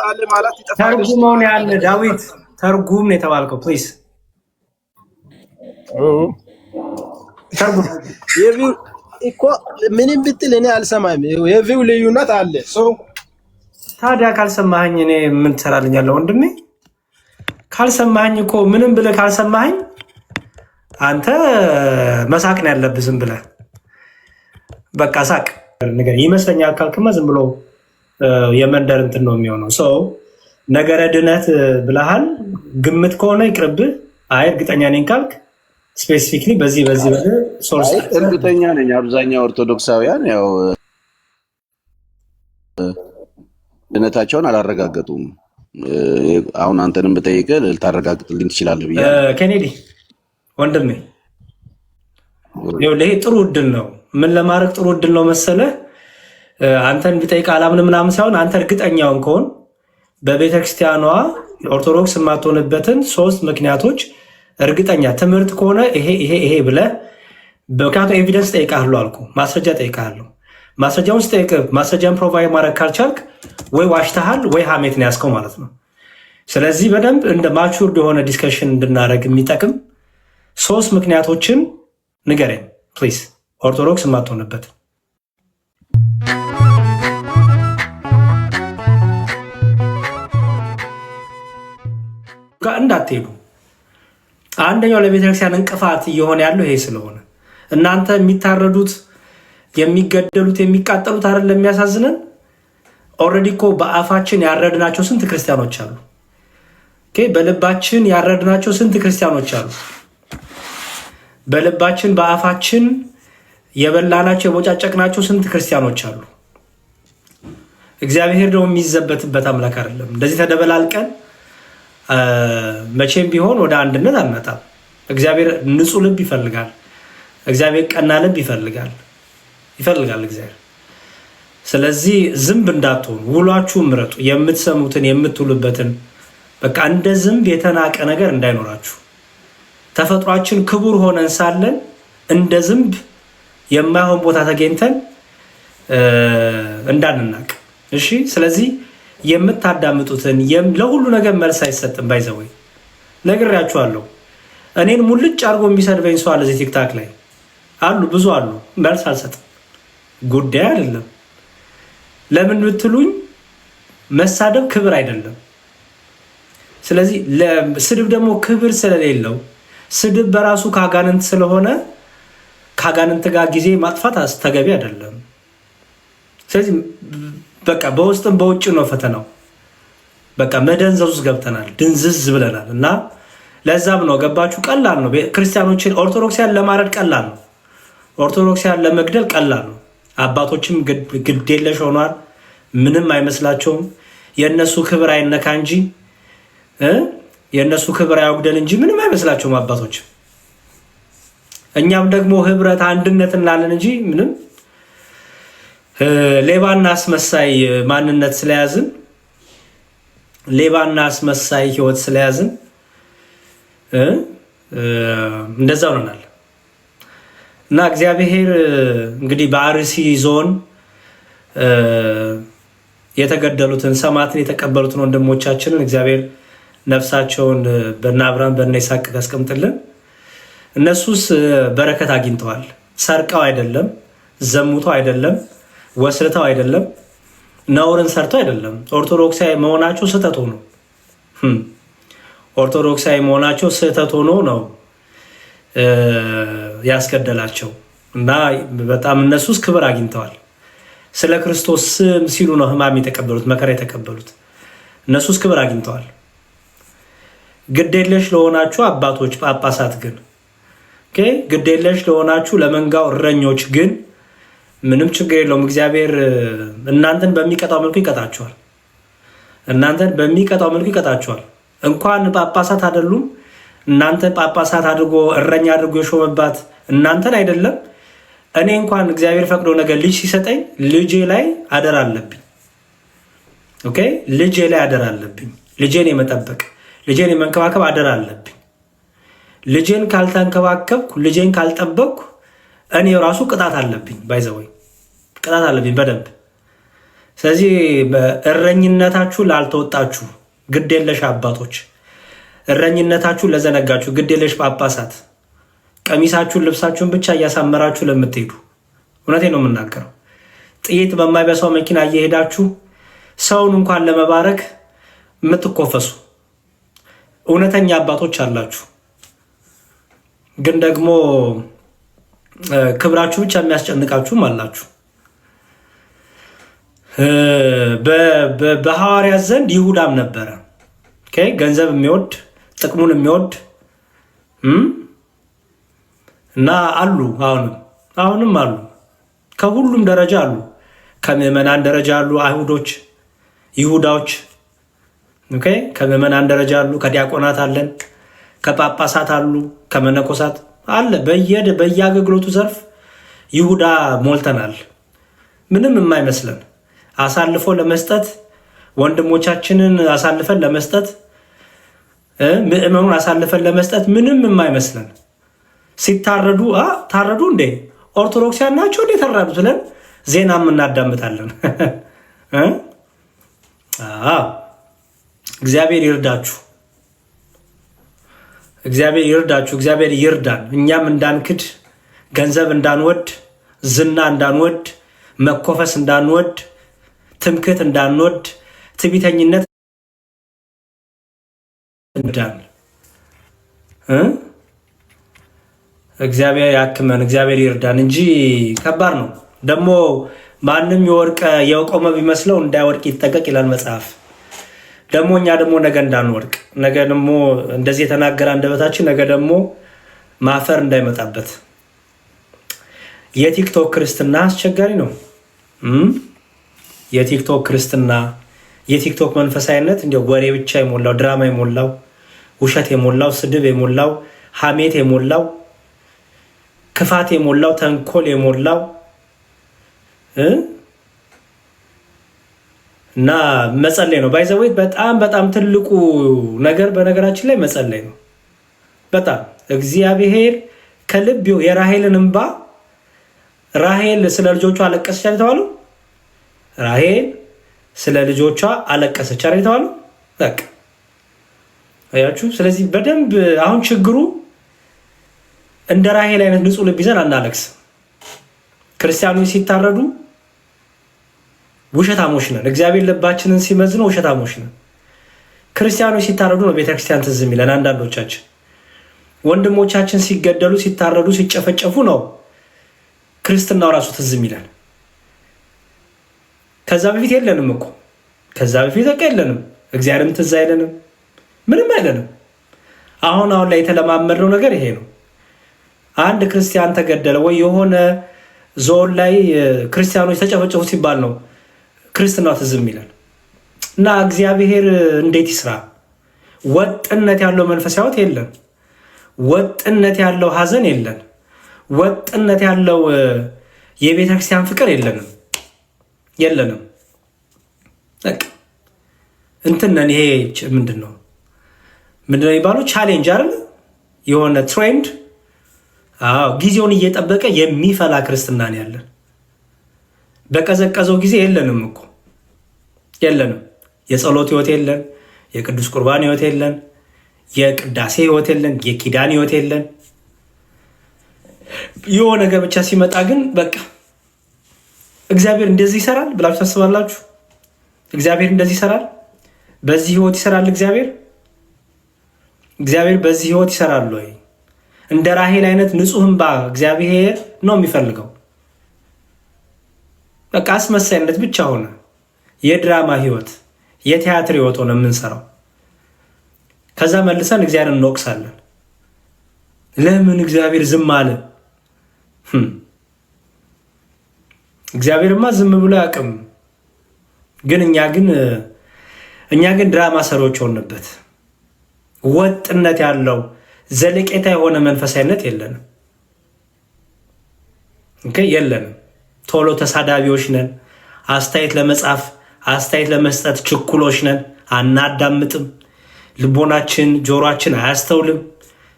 አለ ማለት ይጠፋል። ተርጉመው ነው ያለ ዳዊት ተርጉም ነው የተባልከው። ፕሊዝ ተርጉም። የቪው እኮ ምንም ብትል እኔ አልሰማም። የቪው ልዩነት አለ። ታዲያ ካልሰማኸኝ እኔ ምን ትሰራልኛለህ ወንድሜ? ካልሰማኸኝ እኮ ምንም ብለህ ካልሰማኸኝ አንተ መሳቅ ነው ያለብህ። ዝም ብለህ በቃ ሳቅ ነገር ይመስለኛል ካልክማ ዝም ብሎ የመንደር እንትን ነው የሚሆነው። ሰው ነገረ ድነት ብለሃል። ግምት ከሆነ ይቅርብህ። አይ እርግጠኛ ነኝ ካልክ ስፔሲፊክሊ በዚህ ሶርስ እርግጠኛ ነኝ። አብዛኛው ኦርቶዶክሳውያን ያው ድነታቸውን አላረጋገጡም። አሁን አንተንም ብጠይቅህ ልታረጋግጥልኝ ትችላለህ ብዬ ኬኔዲ ወንድሜ፣ ይሄ ጥሩ እድል ነው። ምን ለማድረግ ጥሩ እድል ነው መሰለህ? አንተን ቢጠይቅ አላምን ምናምን ሳይሆን አንተ እርግጠኛውን ከሆን በቤተክርስቲያኗ ኦርቶዶክስ የማትሆንበትን 3 ምክንያቶች እርግጠኛ ትምህርት ከሆነ ይሄ ብለህ ምክንያቱም ኤቪደንስ ጠይቃለሁ አልኩ፣ ማስረጃ ጠይቃለሁ። ማስረጃውን ስጠይቅ ማስረጃን ፕሮቫይድ ማድረግ ካልቻልክ ወይ ዋሽተሃል ወይ ሀሜት ነው ያዝከው ማለት ነው። ስለዚህ በደንብ እንደ ማቹርድ የሆነ ዲስከሽን እንድናደረግ የሚጠቅም 3 ምክንያቶችን ንገረኝ ፕሊዝ፣ ኦርቶዶክስ የማትሆንበት። እንዳትሄዱ። አንደኛው ለቤተክርስቲያን እንቅፋት እየሆነ ያለው ይሄ ስለሆነ እናንተ የሚታረዱት የሚገደሉት የሚቃጠሉት አይደለም የሚያሳዝነን። ኦልሬዲ እኮ በአፋችን ያረድናቸው ስንት ክርስቲያኖች አሉ። በልባችን ያረድናቸው ስንት ክርስቲያኖች አሉ። በልባችን በአፋችን የበላናቸው የቦጫጨቅናቸው ስንት ክርስቲያኖች አሉ። እግዚአብሔር ደግሞ የሚዘበትበት አምላክ አይደለም። እንደዚህ ተደበላልቀን መቼም ቢሆን ወደ አንድነት አንመጣም። እግዚአብሔር ንጹህ ልብ ይፈልጋል። እግዚአብሔር ቀና ልብ ይፈልጋል እግዚአብሔር። ስለዚህ ዝንብ እንዳትሆኑ ውሏችሁ ምረጡ። የምትሰሙትን የምትውሉበትን በቃ እንደ ዝንብ የተናቀ ነገር እንዳይኖራችሁ። ተፈጥሯችን ክቡር ሆነን ሳለን እንደ ዝንብ የማይሆን ቦታ ተገኝተን እንዳንናቅ። እሺ። ስለዚህ የምታዳምጡትን ለሁሉ ነገር መልስ አይሰጥም። ባይዘወይ ነግሬያችኋለሁ። እኔን ሙልጭ አድርጎ የሚሰድበኝ ሰው አለ እዚህ ቲክታክ ላይ አሉ፣ ብዙ አሉ። መልስ አልሰጥም። ጉዳይ አይደለም። ለምን ብትሉኝ መሳደብ ክብር አይደለም። ስለዚህ ስድብ ደግሞ ክብር ስለሌለው ስድብ በራሱ ከአጋንንት ስለሆነ ከአጋንንት ጋር ጊዜ ማጥፋት ተገቢ አይደለም። ስለዚህ በቃ በውስጥም በውጭ ነው ፈተናው። በቃ መደንዘዝ ውስጥ ገብተናል፣ ድንዝዝ ብለናል። እና ለዛም ነው ገባችሁ፣ ቀላል ነው ክርስቲያኖችን ኦርቶዶክሲያን ለማረድ ቀላል ነው፣ ኦርቶዶክሲያን ለመግደል ቀላል ነው። አባቶችም ግዴለሽ ሆኗል፣ ምንም አይመስላቸውም። የእነሱ ክብር አይነካ እንጂ የእነሱ ክብር አያጉደል እንጂ ምንም አይመስላቸውም አባቶች። እኛም ደግሞ ህብረት አንድነት እንላለን እንጂ ምንም ሌባና አስመሳይ ማንነት ስለያዝን ሌባና አስመሳይ ህይወት ስለያዝን እንደዛ ሆነናል። እና እግዚአብሔር እንግዲህ በአርሲ ዞን የተገደሉትን ሰማዕትን የተቀበሉትን ወንድሞቻችንን እግዚአብሔር ነፍሳቸውን በእነ አብርሃም በእነ ይስሐቅ ያስቀምጥልን። እነሱስ በረከት አግኝተዋል። ሰርቀው አይደለም፣ ዘሙተው አይደለም፣ ወስልተው አይደለም፣ ነውርን ሰርተው አይደለም። ኦርቶዶክሳዊ መሆናቸው ስህተት ሆኖ ኦርቶዶክሳዊ መሆናቸው ስህተት ሆኖ ነው ያስገደላቸው። እና በጣም እነሱስ ክብር አግኝተዋል። ስለ ክርስቶስ ስም ሲሉ ነው ህማም የተቀበሉት፣ መከራ የተቀበሉት። እነሱስ ክብር አግኝተዋል። ግዴለሽ ለሆናችሁ አባቶች ጳጳሳት ግን ግዴለሽ ለሆናችሁ ለመንጋው እረኞች ግን ምንም ችግር የለውም። እግዚአብሔር እናንተን በሚቀጣው መልኩ ይቀጣቸዋል። እንኳን ጳጳሳት አይደሉም። እናንተ ጳጳሳት አድርጎ እረኛ አድርጎ የሾመባት እናንተን አይደለም። እኔ እንኳን እግዚአብሔር ፈቅዶ ነገር ልጅ ሲሰጠኝ ልጄ ላይ አደራ አለብኝ። ልጄ ላይ አደራ አለብኝ። ልጄን የመጠበቅ ልጄን የመንከባከብ አደራ አለብኝ። ልጄን ካልተንከባከብኩ ልጄን ካልጠበቅኩ እኔ ራሱ ቅጣት አለብኝ። ባይዘወይ ቅጣት አለብኝ በደንብ ስለዚህ እረኝነታችሁ ላልተወጣችሁ ግዴለሽ አባቶች፣ እረኝነታችሁ ለዘነጋችሁ ግዴለሽ ጳጳሳት፣ ቀሚሳችሁን ልብሳችሁን ብቻ እያሳመራችሁ ለምትሄዱ እውነቴ ነው የምናገረው። ጥይት በማይበሳው መኪና እየሄዳችሁ ሰውን እንኳን ለመባረክ የምትኮፈሱ እውነተኛ አባቶች አላችሁ። ግን ደግሞ ክብራችሁ ብቻ የሚያስጨንቃችሁም አላችሁ። በሐዋርያት ዘንድ ይሁዳም ነበረ፣ ገንዘብ የሚወድ ጥቅሙን የሚወድ እና አሉ። አሁንም አሉ። ከሁሉም ደረጃ አሉ። ከምዕመናን ደረጃ አሉ አይሁዶች፣ ይሁዳዎች። ከምዕመናን ደረጃ አሉ። ከዲያቆናት አለን፣ ከጳጳሳት አሉ፣ ከመነኮሳት አለ። በየአገልግሎቱ ዘርፍ ይሁዳ ሞልተናል። ምንም የማይመስለን አሳልፎ ለመስጠት ወንድሞቻችንን አሳልፈን ለመስጠት ምዕመኑን አሳልፈን ለመስጠት ምንም የማይመስለን ሲታረዱ ታረዱ እንዴ ኦርቶዶክሲያን ናቸው እንዴ ተራዱት ብለን ዜናም እናዳምጣለን። እግዚአብሔር ይርዳችሁ፣ እግዚአብሔር ይርዳችሁ፣ እግዚአብሔር ይርዳን። እኛም እንዳንክድ፣ ገንዘብ እንዳንወድ፣ ዝና እንዳንወድ፣ መኮፈስ እንዳንወድ፣ ትምክት እንዳንወድ፣ ትዕቢተኝነት እንዳን እግዚአብሔር ያክመን፣ እግዚአብሔር ይርዳን እንጂ ከባድ ነው። ደግሞ ማንም የቆመ ቢመስለው እንዳይወድቅ ይጠቀቅ ይላል መጽሐፍ። ደግሞ እኛ ደግሞ ነገ እንዳንወድቅ፣ ነገ ደግሞ እንደዚህ የተናገረ አንደበታችን ነገ ደግሞ ማፈር እንዳይመጣበት። የቲክቶክ ክርስትና አስቸጋሪ ነው። የቲክቶክ ክርስትና፣ የቲክቶክ መንፈሳዊነት እንዲያው ወሬ ብቻ የሞላው፣ ድራማ የሞላው፣ ውሸት የሞላው፣ ስድብ የሞላው፣ ሐሜት የሞላው፣ ክፋት የሞላው፣ ተንኮል የሞላው እና መጸለይ ነው። ባይዘዌ በጣም በጣም ትልቁ ነገር በነገራችን ላይ መጸለይ ነው። በጣም እግዚአብሔር ከልብ የራሔልን እንባ፣ ራሔል ስለ ልጆቿ አለቀሰች የተባለው ራሔል ስለ ልጆቿ አለቀሰች የተባለው በቃ አያችሁ። ስለዚህ በደንብ አሁን ችግሩ እንደ ራሔል አይነት ንጹህ ልብ ይዘን አናለቅስ። ክርስቲያኖች ሲታረዱ ውሸታሞች ነን። እግዚአብሔር ልባችንን ሲመዝነው ውሸታሞች ነን። ክርስቲያኖች ሲታረዱ ነው ቤተክርስቲያን ትዝ የሚለን። አንዳንዶቻችን ወንድሞቻችን ሲገደሉ፣ ሲታረዱ፣ ሲጨፈጨፉ ነው ክርስትናው ራሱ ትዝ የሚለን። ከዛ በፊት የለንም እኮ። ከዛ በፊት በቃ የለንም። እግዚአብሔርም ትዝ አይለንም፣ ምንም አይለንም። አሁን ላይ የተለማመድነው ነገር ይሄ ነው። አንድ ክርስቲያን ተገደለ ወይ የሆነ ዞን ላይ ክርስቲያኖች ተጨፈጨፉ ሲባል ነው ክርስትናው ትዝ የሚለን። እና እግዚአብሔር እንዴት ይስራ? ወጥነት ያለው መንፈሳዊ ሕይወት የለን። ወጥነት ያለው ሀዘን የለን። ወጥነት ያለው የቤተክርስቲያን ፍቅር የለንም እንትነን ይሄ ምንድነው የሚባለው ቻሌንጅ አይደል? የሆነ ትሬንድ ጊዜውን እየጠበቀ የሚፈላ ክርስትና ነው ያለን። በቀዘቀዘው ጊዜ የለንም እኮ የለንም። የጸሎት ህይወት የለን፣ የቅዱስ ቁርባን ህይወት የለን፣ የቅዳሴ ህይወት የለን፣ የኪዳን ህይወት የለን። የሆነ ነገር ብቻ ሲመጣ ግን በቃ እግዚአብሔር እንደዚህ ይሰራል ብላችሁ ታስባላችሁ? እግዚአብሔር እንደዚህ ይሰራል፣ በዚህ ህይወት ይሰራል። እግዚአብሔር በዚህ ህይወት ይሰራል ወይ? እንደ ራሔል አይነት ንጹህ እንባ እግዚአብሔር ነው የሚፈልገው። በቃ አስመሳይነት ብቻ ሆነ። የድራማ ህይወት፣ የቲያትር ህይወት ሆነ የምንሰራው። ከዛ መልሰን እግዚአብሔርን እንወቅሳለን። ለምን እግዚአብሔር ዝም አለ? እግዚአብሔርማ ዝም ብሎ ያቅም። ግን እኛ ግን ድራማ ሰሪዎች ሆንበት። ወጥነት ያለው ዘለቄታ የሆነ መንፈሳዊነት የለንም። የለንም። ቶሎ ተሳዳቢዎች ነን። አስተያየት ለመጻፍ አስተያየት ለመስጠት ችኩሎች ነን። አናዳምጥም። ልቦናችን ጆሮአችን አያስተውልም።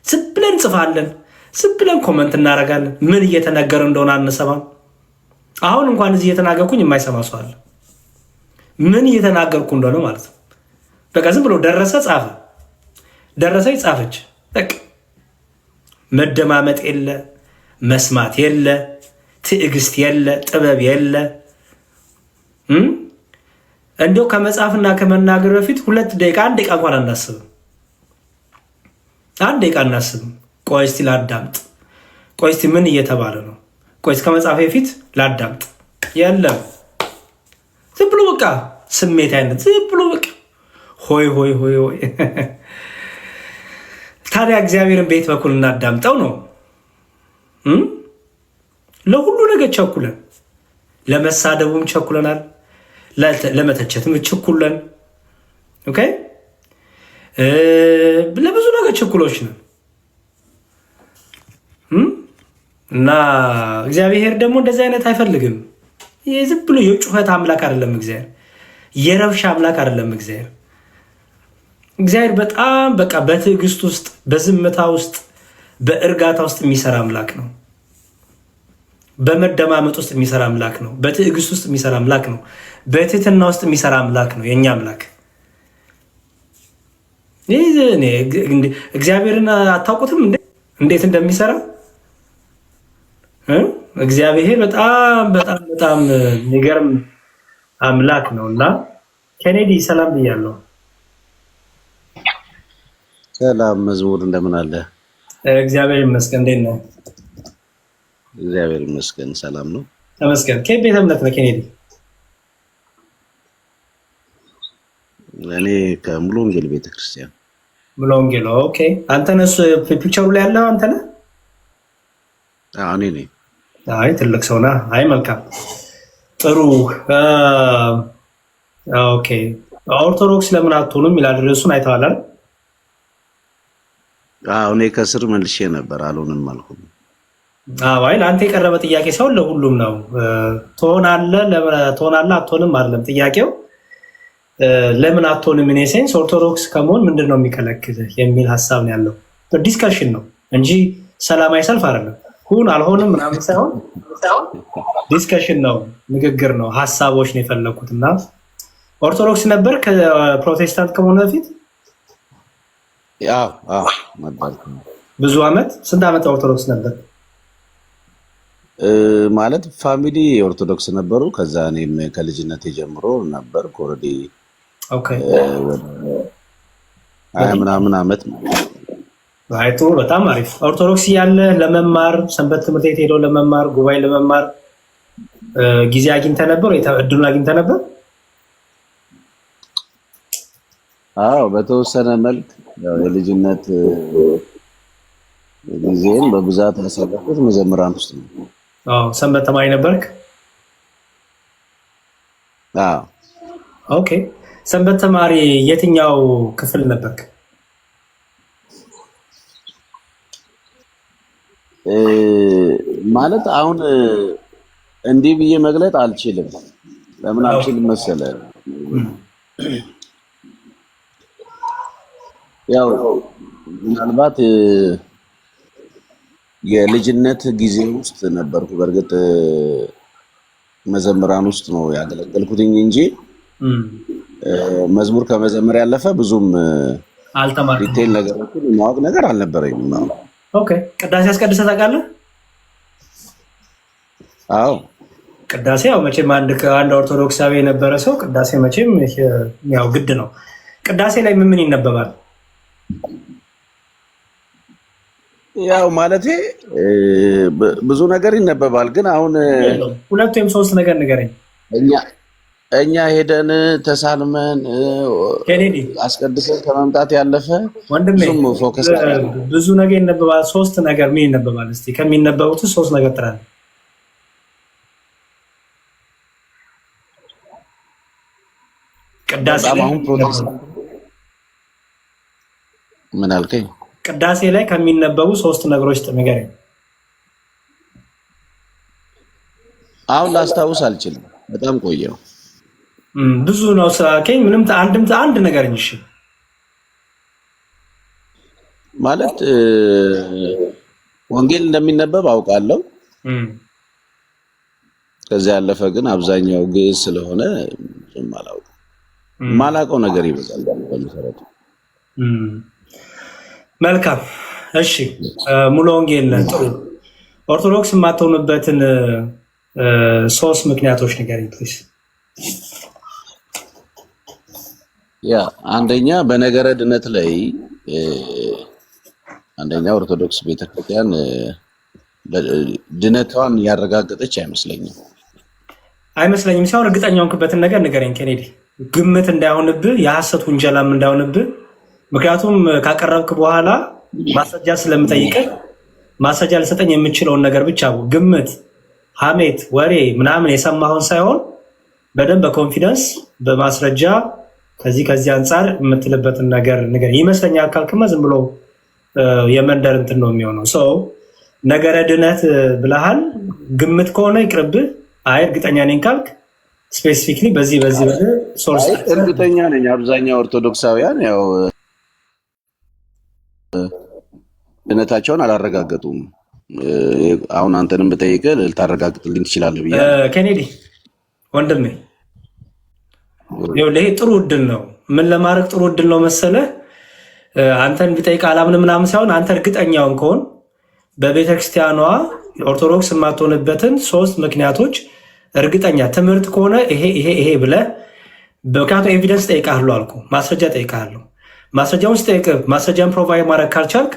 ዝም ብለን እንጽፋለን፣ ዝም ብለን ኮመንት እናደርጋለን። ምን እየተነገረ እንደሆነ አንሰማም። አሁን እንኳን እዚህ እየተናገርኩኝ የማይሰማ ሰው አለ። ምን እየተናገርኩ እንደሆነ ማለት ነው። በቃ ዝም ብሎ ደረሰ ጻፈ፣ ደረሰች ጻፈች። በቃ መደማመጥ የለ፣ መስማት የለ፣ ትዕግስት የለ፣ ጥበብ የለ። እንዲያው ከመጻፍና ከመናገር በፊት 2 ደቂቃ 1 ደቂቃ እንኳን አናስብም። 1 ደቂቃ አናስብም። ቆይ እስቲ ላዳምጥ፣ ቆይ እስቲ ምን እየተባለ ነው፣ ቆይ ከመጻፍ በፊት ላዳምጥ። የለም ዝም ብሎ በቃ ስሜት አይነት ዝም ብሎ በቃ ሆይ ሆይ ሆይ ሆይ። ታዲያ እግዚአብሔርን በየት በኩል እናዳምጠው ነው? ለሁሉ ነገር ቸኩለን፣ ለመሳደቡም ቸኩለናል፣ ለመተቸትም ችኩለን። ኦኬ ለብዙ ነገር ችኩሎች ነን። እና እግዚአብሔር ደግሞ እንደዚህ አይነት አይፈልግም። ዝም ብሎ የጩኸት አምላክ አይደለም እግዚአብሔር፣ የረብሻ አምላክ አይደለም እግዚአብሔር። እግዚአብሔር በጣም በቃ በትዕግስት ውስጥ፣ በዝምታ ውስጥ፣ በእርጋታ ውስጥ የሚሰራ አምላክ ነው። በመደማመጥ ውስጥ የሚሰራ አምላክ ነው። በትዕግስት ውስጥ የሚሰራ አምላክ ነው። በትህትና ውስጥ የሚሰራ አምላክ ነው የእኛ አምላክ። እግዚአብሔርን አታውቁትም እንዴት እንደሚሰራ? እግዚአብሔር በጣም በጣም በጣም የሚገርም አምላክ ነው። እና ኬኔዲ ሰላም ብያለሁ። ሰላም መዝሙር፣ እንደምን አለ? እግዚአብሔር ይመስገን። እንዴት ነው? እግዚአብሔር ይመስገን ሰላም ነው። ተመስገን። ከየት ቤተ እምነት ነው ኬኔዲ? እኔ ከሙሉ ወንጌል ቤተክርስቲያን። ሙሉ ወንጌል። ኦኬ። አንተ ነህ ፒክቸሩ ላይ ያለው አንተ ነህ? እኔ ነኝ። አይ ትልቅ ሰው ነህ። አይ መልካም ጥሩ። ኦኬ። ኦርቶዶክስ ለምን አትሆኑም ይላል ርዕሱን አይተዋል አይደል? እኔ ከስር መልሼ ነበር አልሆንም አልኩም። አይ ለአንተ የቀረበ ጥያቄ ሳይሆን ለሁሉም ነው። ትሆናለህ አትሆንም አይደለም ጥያቄው። ለምን አትሆንም ኢን ሴንስ ኦርቶዶክስ ከመሆን ምንድን ነው የሚከለክልህ የሚል ሀሳብ ነው ያለው። ዲስከሽን ነው እንጂ ሰላማዊ ሰልፍ አይደለም። ሁን አልሆንም ምናምን ሳይሆን ዲስከሽን ነው፣ ንግግር ነው፣ ሀሳቦች ነው የፈለኩት። እና ኦርቶዶክስ ነበር ከፕሮቴስታንት ከመሆኑ በፊት? ብዙ አመት። ስንት አመት ኦርቶዶክስ ነበር? ማለት ፋሚሊ ኦርቶዶክስ ነበሩ። ከዛ እኔም ከልጅነት ጀምሮ ነበር ኦልሬዲ ምናምን አመት። አይቶ በጣም አሪፍ። ኦርቶዶክስ እያለ ለመማር ሰንበት ትምህርት ቤት ሄዶ ለመማር ጉባኤ ለመማር ጊዜ አግኝተህ ነበር? እድሉን አግኝተህ ነበር? አዎ በተወሰነ መልክ የልጅነት ጊዜን በብዛት ያሳለፍኩት መዘምራን ውስጥ ነው። ሰንበት ተማሪ ነበርክ? ኦኬ። ሰንበት ተማሪ የትኛው ክፍል ነበርክ? ማለት አሁን እንዲህ ብዬ መግለጥ አልችልም። ለምን አልችልም መሰለህ? ያው ምናልባት የልጅነት ጊዜ ውስጥ ነበርኩ። በእርግጥ መዘምራን ውስጥ ነው ያገለገልኩትኝ እንጂ መዝሙር ከመዘመር ያለፈ ብዙም ዲቴል ነገሮችን ማወቅ ነገር አልነበረኝም። ኦኬ። ቅዳሴ አስቀድሰህ ታውቃለህ? አዎ ቅዳሴ ያው መቼም አንድ ኦርቶዶክሳዊ የነበረ ሰው ቅዳሴ መቼም ያው ግድ ነው። ቅዳሴ ላይ ምን ይነበባል? ያው ማለቴ ብዙ ነገር ይነበባል፣ ግን አሁን 2 ወይም 3 ነገር ንገረኝ። እኛ ሄደን ተሳልመን አስቀድሰን ከመምጣት ያለፈ ወንድሜ ብዙ ነገር ይነበባል። 3 ነገር ምን ይነበባል? እስቲ ከሚነበቡት 3 ነገር ጥራለህ። ቅዳሴ ምን አልከኝ? ቅዳሴ ላይ ከሚነበቡ 3 ነገሮች ንገረኝ። አሁን ላስታውስ አልችልም፣ በጣም ቆየው። ብዙ ነው ስላልከኝ ምንም አንድ ነገር እንጂ ማለት ወንጌል እንደሚነበብ አውቃለሁ። ከዚያ ያለፈ ግን አብዛኛው ግዕዝ ስለሆነ አላውቅም። ማላውቀው ነገር ይበዛል በመሰረቱ። መልካም እሺ፣ ሙሉ ወንጌል ጥሩ። ኦርቶዶክስ የማትሆንበትን 3 ምክንያቶች ንገረኝ ፕሊዝ። ያ አንደኛ በነገረ ድነት ላይ አንደኛ ኦርቶዶክስ ቤተክርስቲያን ድነቷን ያረጋገጠች አይመስለኝም ሲሆን እርግጠኛ ሆንክበትን ነገር ንገረኝ ኬኔዲ። ግምት እንዳይሆንብህ፣ የሐሰት ውንጀላም እንዳይሆንብህ። ምክንያቱም ካቀረብክ በኋላ ማስረጃ ስለምጠይቅህ ማስረጃ ልሰጠኝ የምችለውን ነገር ብቻ ግምት፣ ሐሜት፣ ወሬ ምናምን የሰማኸውን ሳይሆን በደንብ በኮንፊደንስ በማስረጃ ከዚህ አንጻር የምትልበትን ነገር ንገረኝ። ይመስለኛል ካልክማ ዝም ብሎ የመንደር እንትን ነው የሚሆነው። ሰው ነገረ ድነት ብለሃል። ግምት ከሆነ ይቅርብህ። አይ እርግጠኛ ነኝ ካልክ ስፔሲፊክሊ በዚህ ሶርስ እርግጠኛ ነኝ። አብዛኛው ኦርቶዶክሳውያን ያው ድነታቸውን አላረጋገጡም። አሁን አንተንም ብጠይቅህ ልታረጋግጥልኝ ትችላለህ ብዬ ኬኔዲ ወንድሜ፣ ይሄ ጥሩ እድል ነው። ምን ለማድረግ ጥሩ እድል ነው መሰለህ? አንተን ቢጠይቅ አላምን ምናምን ሳይሆን አንተ እርግጠኛውን ከሆን በቤተክርስቲያኗ ኦርቶዶክስ የማትሆንበትን 3 ምክንያቶች እርግጠኛ ትምህርት ከሆነ ይሄ ብለህ ምክንያቱም ኤቪደንስ ጠይቃለሁ አልኩ፣ ማስረጃ ጠይቃለሁ። ማስረጃውን ስጠይቅ ማስረጃን ፕሮቫይድ ማድረግ ካልቻልክ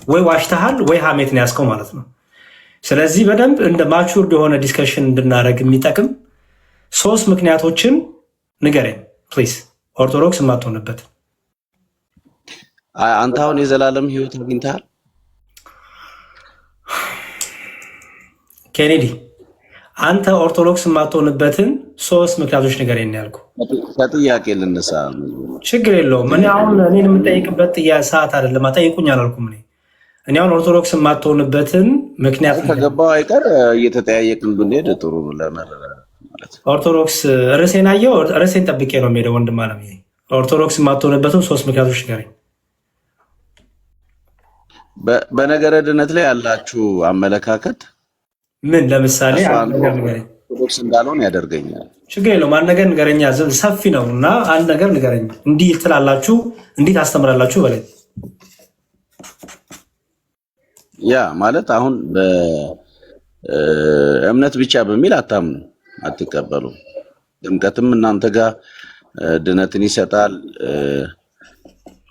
ወይ ዋሽተሃል ወይ ሐሜት ነው ያዝከው ማለት ነው። ስለዚህ በደንብ እንደ ማቹርድ የሆነ ዲስከሽን እንድናደርግ የሚጠቅም 3 ምክንያቶችን ንገረኝ ፕሊዝ፣ ኦርቶዶክስ የማትሆንበት። አንተ አሁን የዘላለም ሕይወት አግኝተሃል ኬኔዲ? አንተ ኦርቶዶክስ የማትሆንበትን 3 ምክንያቶች ንገረኝ ያልኩ። ከጥያቄ ልነሳ። ችግር የለውም። እኔ አሁን እኔን የምጠይቅበት ሰዓት አይደለም። ጠይቁኝ አላልኩም። እኔ አሁን ኦርቶዶክስ የማትሆንበትን ምክንያት ከገባው አይቀር እየተጠያየቅን ብንሄድ ጥሩ ለመረዳት ማለት ነው። ኦርቶዶክስ ርዕሴን አየው፣ ርዕሴን ጠብቄ ነው የሚሄደው። ወንድም አለም ኦርቶዶክስ የማትሆንበትን 3 ምክንያቶች ንገረኝ። በነገረ ድነት ላይ ያላችሁ አመለካከት ምን? ለምሳሌ ኦርቶዶክስ እንዳልሆን ያደርገኛል። ችግር የለውም። አንድ ነገር ንገረኛ፣ ሰፊ ነው እና አንድ ነገር ንገረኝ። እንዲህ ትላላችሁ፣ እንዲህ ታስተምራላችሁ በላይ። ያ ማለት አሁን በእምነት ብቻ በሚል አታምኑ፣ አትቀበሉ። ጥምቀትም እናንተ ጋር ድነትን ይሰጣል፣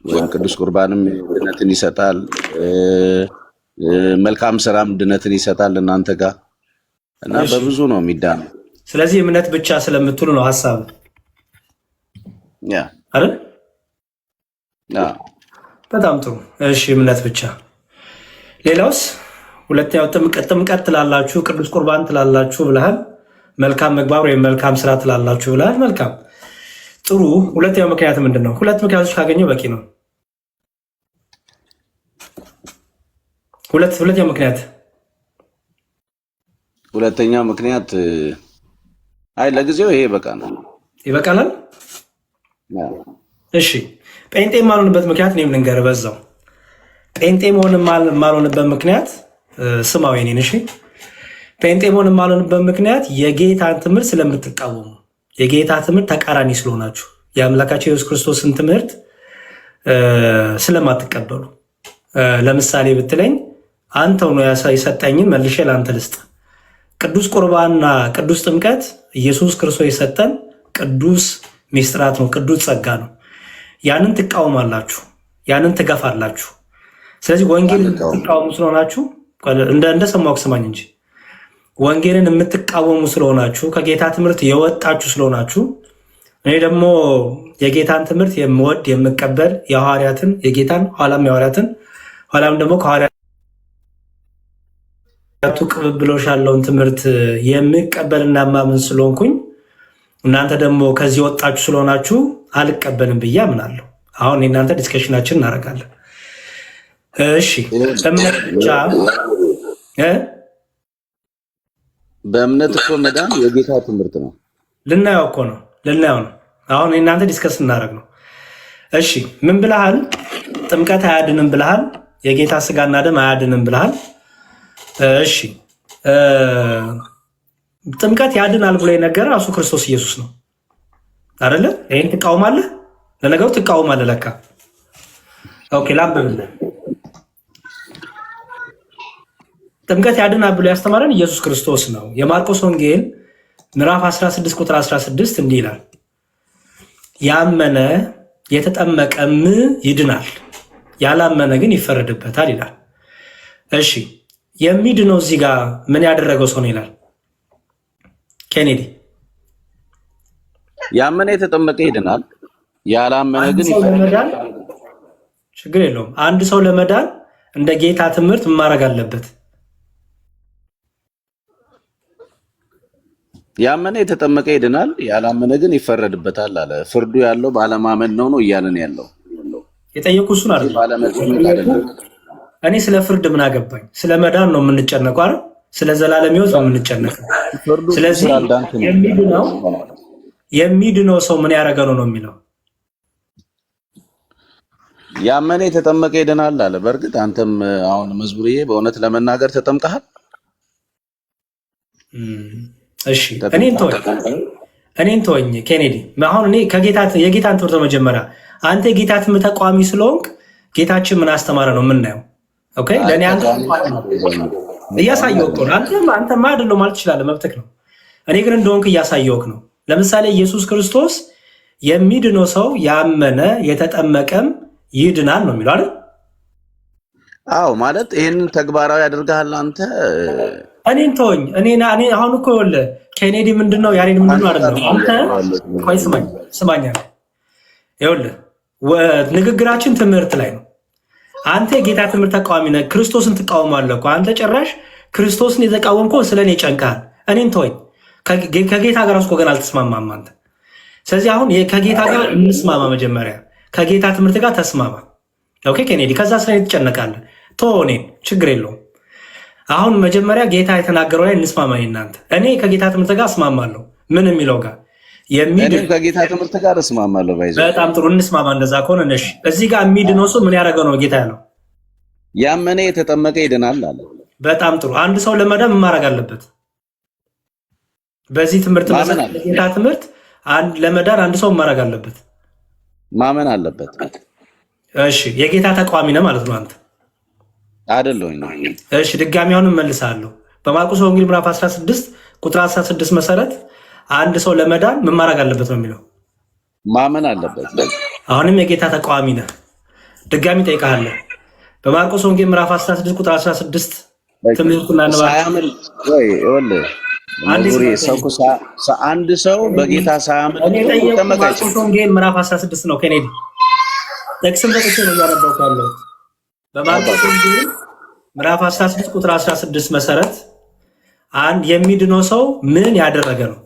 ወይም ቅዱስ ቁርባንም ድነትን ይሰጣል፣ መልካም ስራም ድነትን ይሰጣል እናንተ ጋር እና በብዙ ነው የሚዳነው። ስለዚህ እምነት ብቻ ስለምትሉ ነው ሐሳብ አይደል? በጣም ጥሩ። እሺ እምነት ብቻ። ሌላውስ? ሁለተኛው ጥምቀት ትላላችሁ፣ ቅዱስ ቁርባን ትላላችሁ ብለሃል። መልካም ምግባር ወይም መልካም ስራ ትላላችሁ ብለሃል። መልካም ጥሩ። ሁለተኛው ምክንያት ምንድን ነው? 2 ምክንያቶች ካገኘው በቂ ነው። ሁለተኛው ምክንያት አይ ለጊዜው ይሄ ይበቃናል። እሺ ጴንጤ የማልሆንበት ምክንያት እኔም ልንገርህ በዛው። ጴንጤ መሆን የማልሆንበት ምክንያት ስማዊ እኔን። እሺ ጴንጤ መሆን የማልሆንበት ምክንያት የጌታን ትምህርት ስለምትቃወሙ፣ የጌታ ትምህርት ተቃራኒ ስለሆናችሁ፣ የአምላካቸው የኢየሱስ ክርስቶስን ትምህርት ስለማትቀበሉ። ለምሳሌ ብትለኝ አንተው ነው የሰጠኝን መልሼ ለአንተ ልስጥ። ቅዱስ ቁርባንና ቅዱስ ጥምቀት ኢየሱስ ክርስቶስ የሰጠን ቅዱስ ሚስጥራት ነው፣ ቅዱስ ጸጋ ነው። ያንን ትቃወማላችሁ፣ ያንን ትገፋላችሁ። ስለዚህ ወንጌልን የምትቃወሙ ስለሆናችሁ እንደሰማሁ ስማኝ እንጂ ወንጌልን የምትቃወሙ ስለሆናችሁ፣ ከጌታ ትምህርት የወጣችሁ ስለሆናችሁ፣ እኔ ደግሞ የጌታን ትምህርት የምወድ የምቀበል የሐዋርያትን የጌታን ኋላም የሐዋርያትን ኋላም ደግሞ ከሐዋርያቱ ቅብብሎሽ ያለውን ትምህርት የምቀበልና ማምን ስለሆንኩኝ እናንተ ደግሞ ከዚህ ወጣችሁ ስለሆናችሁ አልቀበልም ብዬ አምናለሁ። አሁን እናንተ ዲስከሽናችን እናደርጋለን። እሺ እምነት ብቻ በእምነት እኮ መዳን የጌታ ትምህርት ነው። ልናየው ነው። አሁን እናንተ ዲስከስ እናደርግ ነው። እሺ ምን ብለሃል? ጥምቀት አያድንም ብለሃል። የጌታ ስጋና ደም አያድንም ብለሃል። እሺ ጥምቀት ያድናል ብሎ የነገረ ራሱ ክርስቶስ ኢየሱስ ነው። አይደለ? ይሄን ትቃወማለህ? ለነገሩ ትቃወማለህ ለካ። ኦኬ ላንብብልህ። ጥምቀት ያድናል ብሎ ያስተማረን ኢየሱስ ክርስቶስ ነው። የማርቆስ ወንጌል ምዕራፍ 16 ቁጥር 16 እንዲህ ይላል፣ ያመነ የተጠመቀም ይድናል፣ ያላመነ ግን ይፈረድበታል ይላል። እሺ የሚድነው እዚህ ጋር ምን ያደረገው ሰው ነው ይላል ኬኔዲ። ያመነ የተጠመቀ ይድናል፣ ያላመነ ግን ይፈረዳል። ችግር የለውም። አንድ ሰው ለመዳን እንደ ጌታ ትምህርት ማድረግ አለበት። ያመነ የተጠመቀ ይድናል፣ ያላመነ ግን ይፈረድበታል አለ። ፍርዱ ያለው ባለማመን ነው እያለን ያለው። የጠየቁ እሱን አይደለም። እኔ ስለ ፍርድ ምን አገባኝ? ስለ መዳን ነው የምንጨነቀው አይደል? ስለ ዘላለም ሕይወት ነው የምንጨነቀው። ስለዚህ የሚድነው ሰው ምን ያደረገ ነው የሚለው። ያመነ የተጠመቀ ይድናል አለ። በእርግጥ አንተም አሁን መዝሙርዬ በእውነት ለመናገር ተጠምቀሃል? እሺ እኔን ተወኝ ኬኔዲ። አሁን እኔ የጌታን ትምህርት መጀመሪያ አንተ የጌታ ትምህርት ተቋሚ ስለሆንክ ጌታችን ምን አስተማረ ነው የምናየው። ኦኬ ለእኔ አንተ እያሳየውክ ነው። አንተማ አይደለም ማለት ትችላለህ፣ መብትክ ነው። እኔ ግን እንደሆንክ እያሳየውክ ነው። ለምሳሌ ኢየሱስ ክርስቶስ የሚድነው ሰው ያመነ የተጠመቀም ይድናል ነው የሚለው አይደል? አዎ ማለት ይህንን ተግባራዊ ያደርግሃል አንተ። እኔን ተወኝ። እኔ አሁን እኮ ይኸውልህ ኬኔዲ ምንድነው ያሬድ ምንድነው አይደለም። አንተ ቆይ ስማኝ። ይኸውልህ ንግግራችን ትምህርት ላይ ነው። አንተ የጌታ ትምህርት ተቃዋሚ ነህ። ክርስቶስን ትቃወማለህ እኮ አንተ። ጭራሽ ክርስቶስን የተቃወምከው ስለኔ ጨንቃል። እኔን ተወኝ። ከጌታ ጋር እኮ ገና አልተስማማም አንተ። ስለዚህ አሁን ከጌታ ጋር እንስማማ። መጀመሪያ ከጌታ ትምህርት ጋር ተስማማ። ኦኬ ኬኔዲ፣ ከዛ ስለኔ ትጨነቃለህ። ተወው፣ እኔን ችግር የለውም። አሁን መጀመሪያ ጌታ የተናገረው ላይ እንስማማ። እናንተ እኔ ከጌታ ትምህርት ጋር እስማማለሁ። ምን የሚለው ጋር ከጌታ ትምህርት ጋር እስማማለሁ። በጣም ጥሩ እንስማማ። እንደዛ ከሆነ እሺ፣ እዚህ ጋር የሚድነው ሰው ምን ያደረገው ነው ጌታ ያለው? ያመነ የተጠመቀ ይድናል አለ። በጣም ጥሩ። አንድ ሰው ለመዳን ምን ማድረግ አለበት? በዚህ ትምህርት ጌታ ትምህርት ለመዳን አንድ ሰው ማድረግ አለበት? ማመን አለበት። እሺ፣ የጌታ ተቃዋሚ ነህ ማለት ነው አንተ? አይደለሁኝ ነው። እሺ፣ ድጋሚ አሁንም መልሳለሁ። በማርቆስ ወንጌል ምዕራፍ 16 ቁጥር 16 መሰረት አንድ ሰው ለመዳን ምን ማድረግ አለበት ነው የሚለው? ማመን አለበት። አሁንም የጌታ ተቃዋሚ ነህ። ድጋሚ ጠይቃለሁ። በማርቆስ ወንጌል ምዕራፍ 16 ቁጥር 16 ትምህርቱና ሳያምን ወይ ወልህ አንድ ሰው በጌታ ሳያምን ማርቆስ ወንጌል ምዕራፍ 16 ነው ኬኔዲ። ጥቅስም ተጥቼ ነው እያነበብኩ ያለሁት። በማርቆስ ወንጌል ምዕራፍ 16 ቁጥር 16 መሰረት አንድ የሚድነው ሰው ምን ያደረገ ነው?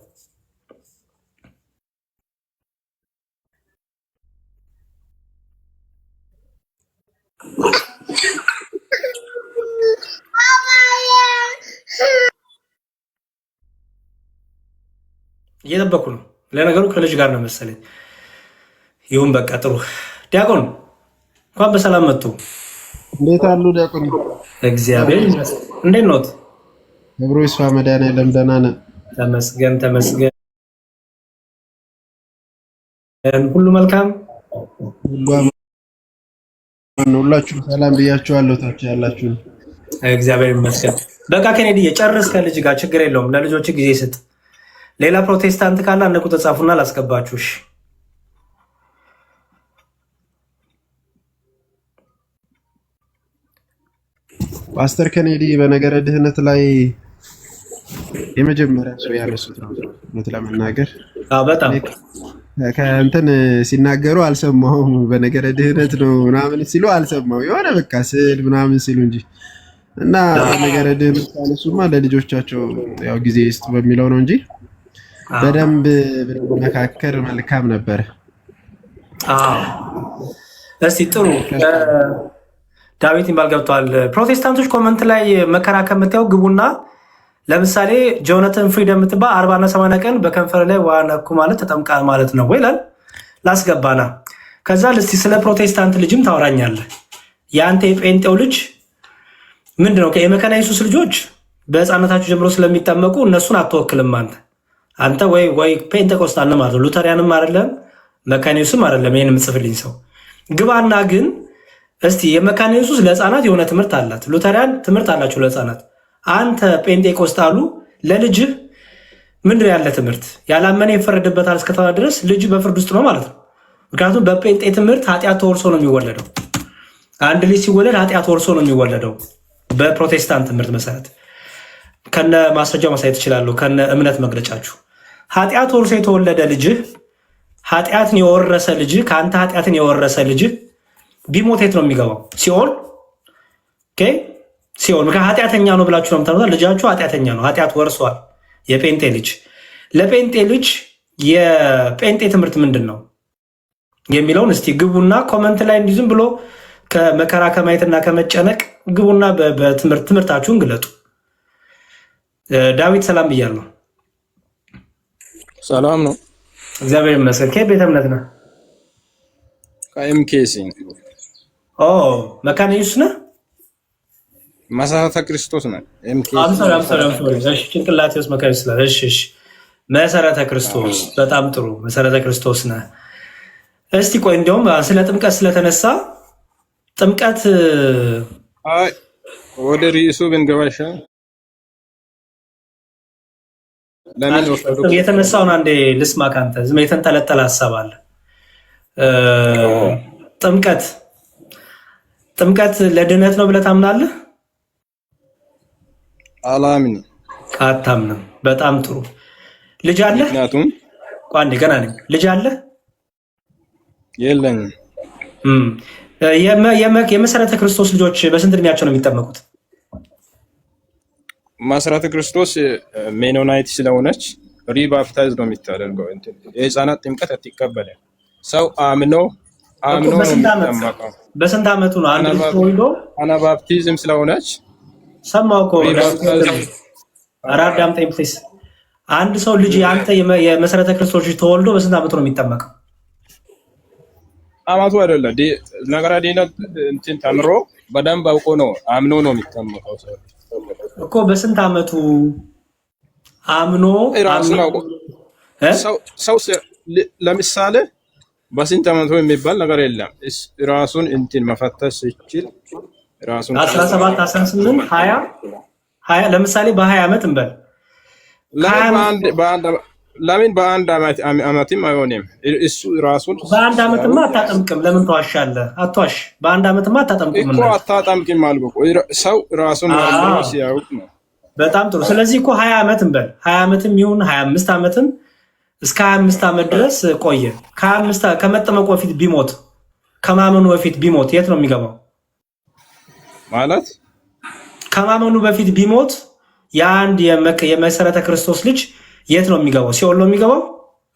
እየጠበኩ ነው። ለነገሩ ከልጅ ጋር ነው መሰለኝ። ይሁን በቃ ጥሩ። ዲያቆን እንኳን በሰላም መጡ። እንዴት አሉ ዲያቆን? እግዚአብሔር ይመስገን። እንዴት ኖት? ክብሩ ይስፋ መድኃኒዓለም። ደህና ነን። ተመስገን። ሁሉ መልካም፣ ሁላችሁም ሰላም ብያችኋለሁ። ታች ያላችሁ እግዚአብሔር ይመስገን። በቃ ኬኔዲ የጨርስ ከልጅ ጋር ችግር የለውም። ለልጆች ጊዜ ስጥ። ሌላ ፕሮቴስታንት ካለ አንድ ቁጥር ጻፉና ላስገባችሁ። እሺ ፓስተር ኬኔዲ በነገረ ድህነት ላይ የመጀመሪያ ሰው ያነሱት ነው። እውነት ለመናገር በጣም ከእንትን ሲናገሩ አልሰማሁም። በነገረ ድህነት ነው ምናምን ሲሉ አልሰማሁ። የሆነ በቃ ስዕል ምናምን ሲሉ እንጂ እና በነገረ ድህነት ካነሱማ ለልጆቻቸው ያው ጊዜ ይስጡ በሚለው ነው እንጂ በደንብ ብንመካከር መልካም ነበረ። እስቲ ጥሩ ዳዊት ይባል ገብቷል። ፕሮቴስታንቶች ኮመንት ላይ መከራከር የምታየው ግቡና ለምሳሌ ጆናተን ፍሪደም የምትባል 40 እና 80 ቀን በከንፈር ላይ ውሃ ነኩ ማለት ተጠምቃል ማለት ነው ወይ ይላል። ላስገባና ከዛ እስቲ ስለ ፕሮቴስታንት ልጅም ታወራኛለህ። የአንተ የጴንጤው ልጅ ምንድነው? የመካነ ኢየሱስ ልጆች በህፃነታቸው ጀምሮ ስለሚጠመቁ እነሱን አትወክልም አንተ። አንተ ወይ ፔንቴኮስታል ማለት ነው፣ ሉተሪያንም አይደለም መካነ ኢየሱስም አይደለም። ይሄን የምጽፍልኝ ሰው ግባና ግን እስቲ የመካነ ኢየሱስ ለህፃናት የሆነ ትምህርት አላት፣ ሉተሪያን ትምህርት አላቸው ለህፃናት። አንተ ፔንቴኮስታሉ ለልጅህ ምንድን ያለ ትምህርት? ያላመነ ይፈረድበታል እስከተባለ ድረስ ልጅ በፍርድ ውስጥ ነው ማለት ነው። ምክንያቱም በጴንጤ ትምህርት ኃጢአት ተወርሶ ነው የሚወለደው። አንድ ልጅ ሲወለድ ኃጢአት ተወርሶ ነው የሚወለደው። በፕሮቴስታንት ትምህርት መሰረት ከነ ማስረጃው ማሳየት ትችላለሁ፣ ከነ እምነት መግለጫችሁ። ኃጢአት ተወርሶ የተወለደ ልጅህ፣ ኃጢአትን የወረሰ ልጅህ፣ ከአንተ ኃጢአትን የወረሰ ልጅህ ቢሞት የት ነው የሚገባው? ሲኦል። ሲኦል። ምክንያቱም ኃጢአተኛ ነው ብላችሁ ነው የምታሉት። ልጃችሁ ኃጢአተኛ ነው፣ ኃጢአት ወርሷል። የጴንጤ ልጅ ለጴንጤ ልጅ የጴንጤ ትምህርት ምንድን ነው የሚለውን እስቲ ግቡና ኮመንት ላይ እንዲህ ዝም ብሎ ከመከራ ከማየትና ከመጨነቅ ግቡና ትምህርታችሁን ግለጡ። ዳዊት ሰላም ብያለሁ። ሰላም ነው፣ እግዚአብሔር ይመስገን። ከቤተ እምነት ነህ? ከኤምኬሲ መካነ ኢየሱስ ነህ? መሰረተ ክርስቶስ ነህ? ጭንቅላቴ ውስጥ መካነ ኢየሱስ ስላለ መሰረተ ክርስቶስ። በጣም ጥሩ፣ መሰረተ ክርስቶስ ነህ። እስቲ ቆይ እንዲያውም ስለ ጥምቀት ስለተነሳ ጥምቀት ወደ ርዕሱ ብንገባ ይሻላል። የተነሳውን አንዴ ልስማ ካንተ። ዝም የተንጠለጠለ ሀሳብ አለ። ጥምቀት ለድህነት ነው ብለህ ታምናለህ? አላምንም። አታምንም? በጣም ጥሩ። ልጅ አለ? ምክንያቱም አንዴ ገና ነኝ። ልጅ አለ? የለኝም። የመሰረተ ክርስቶስ ልጆች በስንት እድሜያቸው ነው የሚጠመቁት? መሰረተ ክርስቶስ ሜኖናይት ስለሆነች ሪባፕታይዝ ነው የሚታደርገው። የህፃናት ጥምቀት አትቀበልም። ሰው አምኖ ነው የሚጠመቀው። በስንት ዓመቱ ነው? አንድ ልጅ ተወልዶ አናባፕቲዝም ስለሆነች ሰማው እኮ አራዳም ጤምፕስ አንድ ሰው ልጅ አንተ የመሰረተ ክርስቶስ ልጅ ተወልዶ በስንት ዓመቱ ነው የሚጠመቀው? አማቱ አይደለም ነገራ ዲና እንትን ተምሮ በደንብ አውቆ ነው አምኖ ነው የሚጠመቀው ሰው እኮ። በስንት ዓመቱ አምኖ ሰው ለምሳሌ በስንት ዓመቱ የሚባል ነገር የለም። ራሱን እንትን መፈተሽ ሲችል ራሱን 17 18 20 ለምሳሌ በ20 ዓመት እንበል። ለምን በአንድ ዓመትም አይሆንም? እሱ ራሱን በአንድ ዓመትማ አታጠምቅም። ለምን ተዋሻለህ? አትዋሽ። በአንድ ዓመትማ አታጠምቅም እኮ አታጠምቅም አልኩ። ሰው ራሱን ሲያውቅ ነው። በጣም ጥሩ። ስለዚህ እኮ 20 ዓመት እንበል። 20 ዓመትም ይሁን 25 ዓመትም እስከ 25 ዓመት ድረስ ቆየ። ከመጠመቁ በፊት ቢሞት፣ ከማመኑ በፊት ቢሞት የት ነው የሚገባው? ማለት ከማመኑ በፊት ቢሞት የአንድ የመሰረተ ክርስቶስ ልጅ የት ነው የሚገባው? ሲኦል ነው የሚገባው።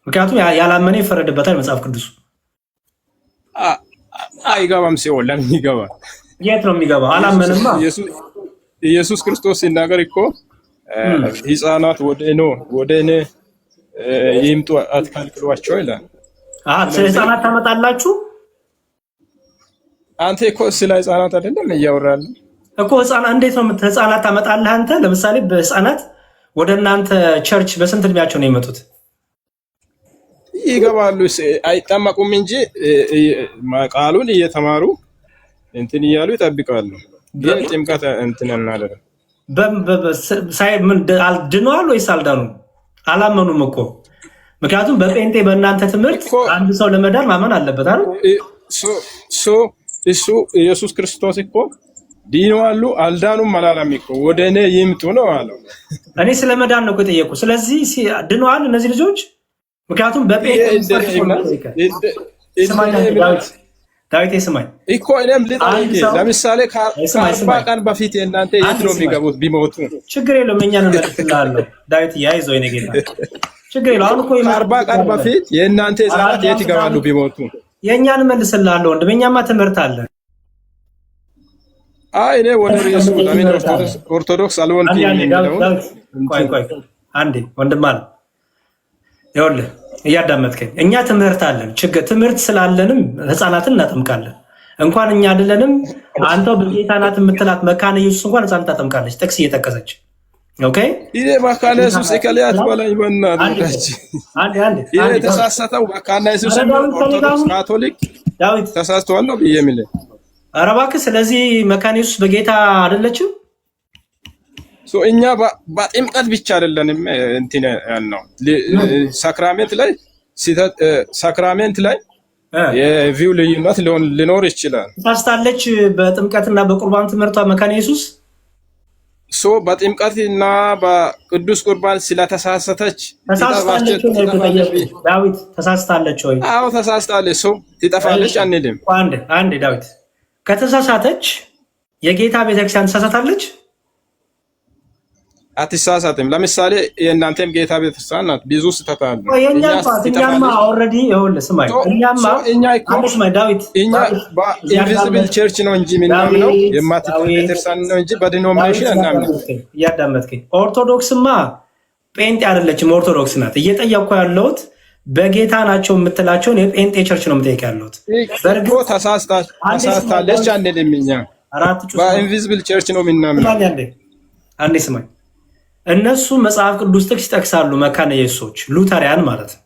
ምክንያቱም ያላመነ ይፈረድበታል መጽሐፍ ቅዱስ። አይገባም። ሲኦል ለምን ይገባል? የት ነው የሚገባው? አላመንማ። ኢየሱስ ክርስቶስ ሲናገር እኮ ሕፃናት ወደ እኔ ይምጡ አትከልክሏቸው ይላል። ስለ ሕፃናት ታመጣላችሁ? አንተ እኮ ስለ ሕፃናት አይደለም እያወራለሁ እኮ። እንዴት ነው ሕፃናት ታመጣለህ አንተ? ለምሳሌ በሕፃናት ወደ እናንተ ቸርች በስንት እድሜያቸው ነው የመጡት? ይገባሉ፣ አይጠመቁም እንጂ ቃሉን እየተማሩ እንትን እያሉ ይጠብቃሉ። ግን ጥምቀት እንትን እናደርግ ድነዋል ወይስ አልዳኑም? አላመኑም እኮ። ምክንያቱም በጴንጤ በእናንተ ትምህርት አንድ ሰው ለመዳን ማመን አለበት አይደል? እሱ ኢየሱስ ክርስቶስ እኮ ዲነዋሉ አልዳኑም አላለም እኮ። ወደ እኔ ይምጡ ነው አለው። እኔ ስለ መዳን ነው የጠየቁ። ስለዚህ ድነዋል እነዚህ ልጆች? ምክንያቱም በጴንጤ ዳዊቴ ስማኝ እኮ እኔም ልጠይቅ። ለምሳሌ ከ40 ቀን በፊት የእናንተ የት ነው የሚገቡት ቢሞቱ? ችግር የለውም እኛን እንመልስልሃለሁ ዳዊት። ያይዘው የእኔ ጌታ ችግር የለውም። አሁን እኮ ከ40 ቀን በፊት የእናንተ ህፃናት የት ይገባሉ ቢሞቱ? የእኛን እንመልስልሃለሁ ወንድም፣ የእኛማ ትምህርት አለ። እኔ ወደ ርዕሱ ለምን ኦርቶዶክስ አልሆንኩም የሚለው ቆይ አንዴ ወንድም አለ። ይኸውልህ እያዳመጥከኝ፣ እኛ ትምህርት አለን። ትምህርት ስላለንም ህፃናትን እናጠምቃለን። እንኳን እኛ አይደለንም አንተው በጌታ ናት የምትላት መካነ ኢየሱስ እንኳን ህፃናት ታጠምቃለች፣ ጥቅስ እየጠቀሰች ኦኬ ይሄ መካነ ኢየሱስ ከሊያት በላይ በእናትህ ይሄ ተሳሳተው መካነ ኢየሱስ ኦርቶዶክስ ካቶሊክ ዳዊት ተሳስተዋል ነው ብዬ የሚል ኧረ እባክህ። ስለዚህ መካነ ኢየሱስ በጌታ አይደለችም። እኛ በጥምቀት ብቻ አይደለንም እንትን ያልነው ሳክራሜንት ላይ የቪው ልዩነት ሊኖር ይችላል። ተሳስታለች በጥምቀትና በቁርባን ትምህርቷ መካነ ኢየሱስ በጥምቀትና በቅዱስ ቁርባን ስለተሳሳተች ዳዊት ተሳስታለች ወይ? አዎ ተሳስታለች። ትጠፋለች አንልም። አንድ ዳዊት ከተሳሳተች የጌታ ቤተክርስቲያን ተሳሳታለች? አትሳሳትም። ለምሳሌ የእናንተም ጌታ ቤተክርስቲያን ናት። ብዙ ስህተት አለ። እኛማ ኦልሬዲ ይኸውልህ ስማኝ፣ እኛ በኢንቪዚብል ቸርች ነው እንጂ የምናምነው የማትታይ ቤተክርስቲያን ነው እንጂ በዲኖሚኔሽን አናምንም። እያዳመጥከኝ ኦርቶዶክስማ ጴንጤ አይደለችም፣ ኦርቶዶክስ ናት። እየጠየቅኩ ያለሁት በጌታ ናቸው የምትላቸውን የጴንጤ ቸርች ነው የምጠይቅ ያለሁት። በእርግጥ ተሳስታለች አንልም። እኛ በኢንቪዚብል ቸርች ነው የምናምነው። አንዴ ስማኝ፣ እነሱ መጽሐፍ ቅዱስ ጥቅስ ይጠቅሳሉ። መካነ ኢየሱሶች ሉተሪያን ማለት ነው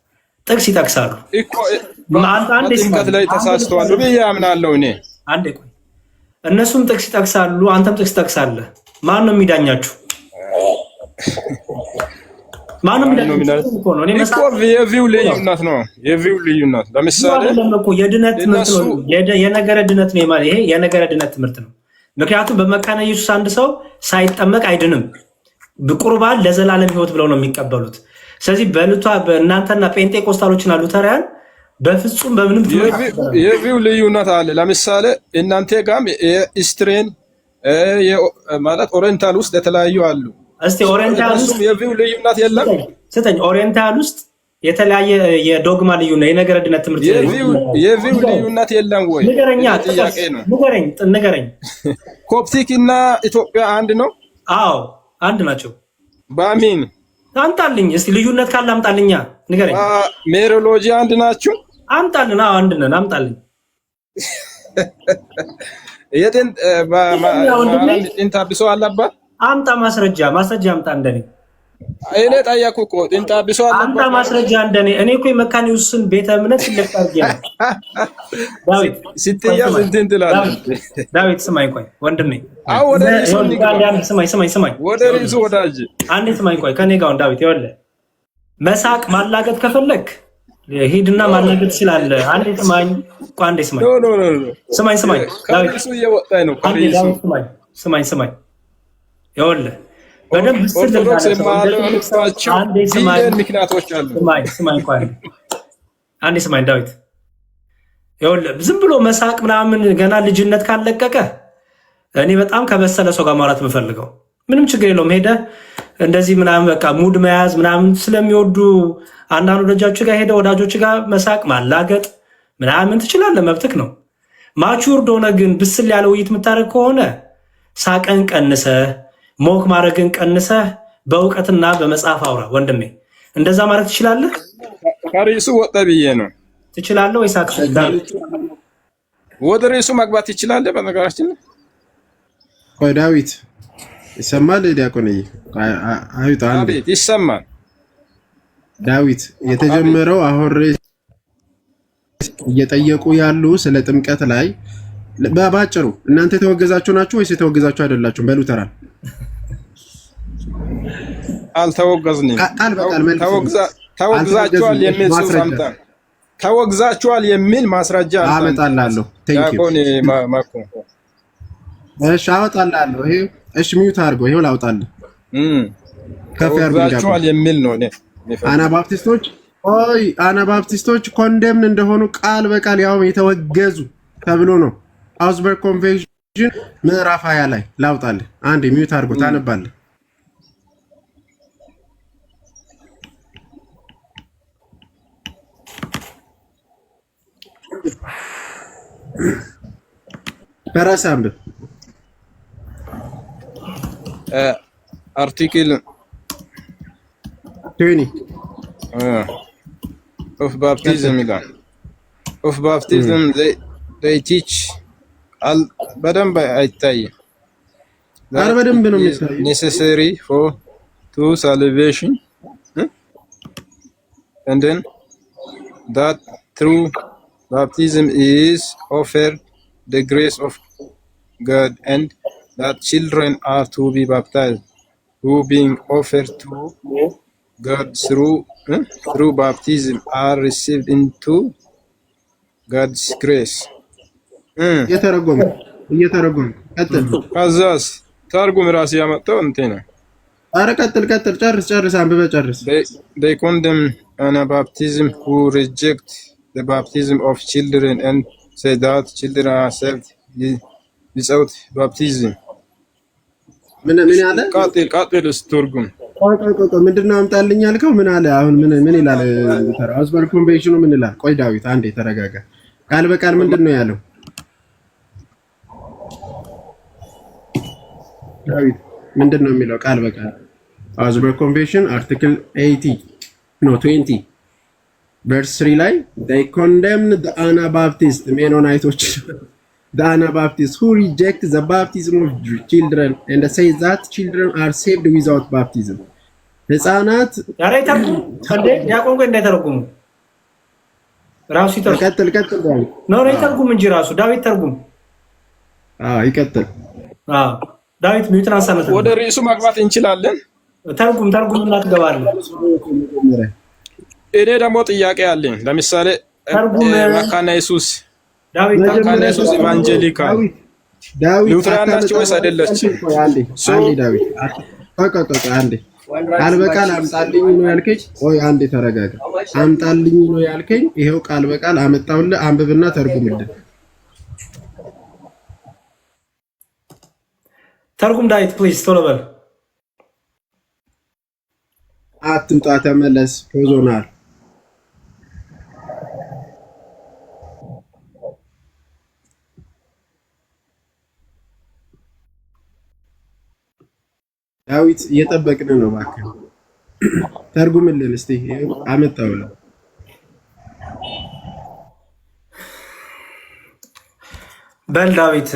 ጥቅስ ይጠቅሳሉ እኮ ጥምቀት ላይ ተሳስተዋል ብዬ አምናለሁ እኔ። አንዴ ቆይ፣ እነሱም ጥቅስ ይጠቅሳሉ፣ አንተም ጥቅስ ትጠቅሳለህ። ማን ነው የሚዳኛችሁ? ማን ነው የሚዳኛችሁ? የቪው ልዩነት ነው። የቪው ልዩነት ለምሳሌ የድነት ትምህርት ነው፣ የነገረ ድነት ነው ማለት ይሄ የነገረ ድነት ትምህርት ነው። ምክንያቱም በመካነ ኢየሱስ አንድ ሰው ሳይጠመቅ አይድንም። በቁርባን ለዘላለም ሕይወት ብለው ነው የሚቀበሉት። ስለዚህ በእናንተና ጴንጤቆስታሎችና ሉተሪያን በፍጹም በምንም የቪው ልዩነት አለ። ለምሳሌ እናንተ ጋም የኢስትሬን ማለት ኦሪየንታል ውስጥ የተለያዩ አሉ። እስቲ ኦሪየንታል ውስጥ የቪው ልዩነት የለም? ስተኝ ኦሪየንታል ውስጥ የተለያየ የዶግማ ልዩነት የነገረ ድነት ትምህርት የቪው ልዩነት የለም ወይ? ጥያቄ ነው። ንገረኝ። ኮፕቲክ እና ኢትዮጵያ አንድ ነው? አዎ አንድ ናቸው። በአሚን አምጣልኝ እስቲ ልዩነት ካለ አምጣልኛ፣ ንገረኝ። ሜሮሎጂ አንድ ናችሁ? አምጣልን። አዎ አንድ ነን፣ አምጣልኝ። ጥንት አብሶ አለባት? አምጣ ማስረጃ አምጣ እንደኔ። እኔ ጠየኩ እኮ ጥንት አብሶ አለባት? አምጣ ማስረጃ እንደኔ። እኔ እኮ የመካነ ኢየሱስን ቤተ እምነት ስለቀርጌ ነው። ዳዊት ስትያዝ እንትን ትላለህ። ዳዊት ስማኝ ቆይ ወንድሜ። አዎ ወደ ሪሱ ስማኝ ወደ ሪሱ ወዳጅ አንዴ ስማኝ ቆይ ከኔ ጋር ዳዊት ይኸውልህ፣ መሳቅ ማላገጥ ከፈለክ ሂድና ማላገጥ ትችላለህ። አንዴ ስማኝ ቆይ አንዴ ስማኝ። ስማኝ ዳዊት ከሪሱ እየወጣኝ ነው። ከሪሱ ስማኝ ይኸውልህ በደንብ ኦርቶዶክስ የማለባቸው ምክንያቶች አሉ። አንዴ ስማኝ ዳዊት፣ ይኸውልህ ዝም ብሎ መሳቅ ምናምን ገና ልጅነት ካለቀቀ እኔ በጣም ከበሰለ ሰው ጋር ማውራት የምፈልገው ምንም ችግር የለውም። ሄደህ እንደዚህ ምናምን በቃ ሙድ መያዝ ምናምን ስለሚወዱ አንዳንድ ወዳጆች ጋር ሄደህ ወዳጆች ጋር መሳቅ ማላገጥ ምናምን ትችላለህ፣ መብትክ ነው። ማቹርድ ሆነ ግን ብስል ያለ ውይይት የምታደርግ ከሆነ ሳቀን ቀንሰህ ሞክ ማድረግን ቀንሰህ በእውቀትና በመጽሐፍ አውራ ወንድሜ። እንደዛ ማድረግ ትችላለህ። ከሪሱ ወጣ ብዬ ነው። ትችላለህ ወይ? ሳክስ ወደ ሪሱ መግባት ትችላለህ። በነገራችን ቆይ ዳዊት ይሰማል? ዲያቆንዬ አይውጣ አንዴ። ይሰማል ዳዊት የተጀመረው አሁን እየጠየቁ ያሉ ስለ ጥምቀት ላይ ባጭሩ እናንተ የተወገዛችሁ ናችሁ ወይስ የተወገዛችሁ አይደላችሁም? በሉተራን አልተወገዝንም። ቃል በቃል መልስ ተወግዛችኋል የሚል ጽሑፍ አምጣ። ተወግዛችኋል የሚል ማስረጃ አመጣላለሁ። ዲያቆን ማኮ እሺ አወጣላለሁ። ይሄ እሺ ሚውት አድርገው። ይሄው ላውጣለሁ። ከፍ ተወግዛችኋል የሚል ነው። አናባፕቲስቶች ኮንደምን እንደሆኑ ቃል በቃል ያው የተወገዙ ተብሎ ነው አውግስበርግ ኮንቬንሽን ምዕራፍ 20 ላይ ላውጣልህ። አንዴ ሚውት አድርገው ታነባለህ። በራስህ አንብብ። አርቲክል 20 ኦፍ ባፕቲዝም ይላል። ኦፍ ባፕቲዝም they teach በደንብ አይታይም። ኧረ በደንብ ነው የሚታየው። necessary for to salvation, and then that through baptism is offered the grace of God, and that children are to be baptized, who being offered to God through baptism are received into God's grace. እየተረጎም ቀጥል። ከዛስ ተርጉም ራስ ያመጣው እንትን ነው። ኧረ ቀጥል ጨርስ አንብበህ ጨርስ። They condemn Anabaptism who reject the baptism of children and say that children are saved without baptism. ምን ያለ? ቀጥል ስትርጉም ምንድን ነው አምጣልኝ ያልከው? ምን አለ? አሁን ምን ይላል? አውዝበርግ ኮንቬንሽኑ ምን ይላል? ቆይ ዳዊት አንዴ ተረጋጋ። ቃል በቃል ምንድን ነው ያለው? ዳዊት ምንድን ነው የሚለው ቃል በቃል? አውዝበርግ ኮንቬንሽን አርቲክል 20 ቨርስ 3 ላይ they condemn the Anabaptist ሜኖናይቶች the Anabaptists who reject the baptism of children and say that children are saved without baptism. ህፃናት ያሬታም እንደ ያቆንቆ እንዳይተረጉሙ ራሱ ይተርጉም። ቀጥል ዳዊት ነው ይተርጉም እንጂ ራሱ ዳዊት ተርጉም። ይቀጥል። ዳዊት ሚውትን አንሳነት ወደ ርዕሱ መግባት እንችላለን። ተርጉም እና ትገባለህ። እኔ ደግሞ ጥያቄ አለኝ። ለምሳሌ መካነ ኢየሱስ መካነ ኢየሱስ ኢቫንጀሊካል ሉትራን ናቸው ወይስ አይደለችም? አንዴ ዳዊት አንዴ ቃል በቃል አምጣልኝ ነው ያልከኝ። ቆይ አንዴ ተረጋጋ። አምጣልኝ ነው ያልከኝ። ይሄው ቃል በቃል አመጣውልህ። አንብብና ተርጉምልኝ። ተርጉም ዳዊት ፕሊዝ ቶሎ በል። አትምጣ ተመለስ። ፖዞናል ዳዊት እየጠበቅን ነው። እባክህ ተርጉምልን እስቲ። አመጣውልህ። በል ዳዊት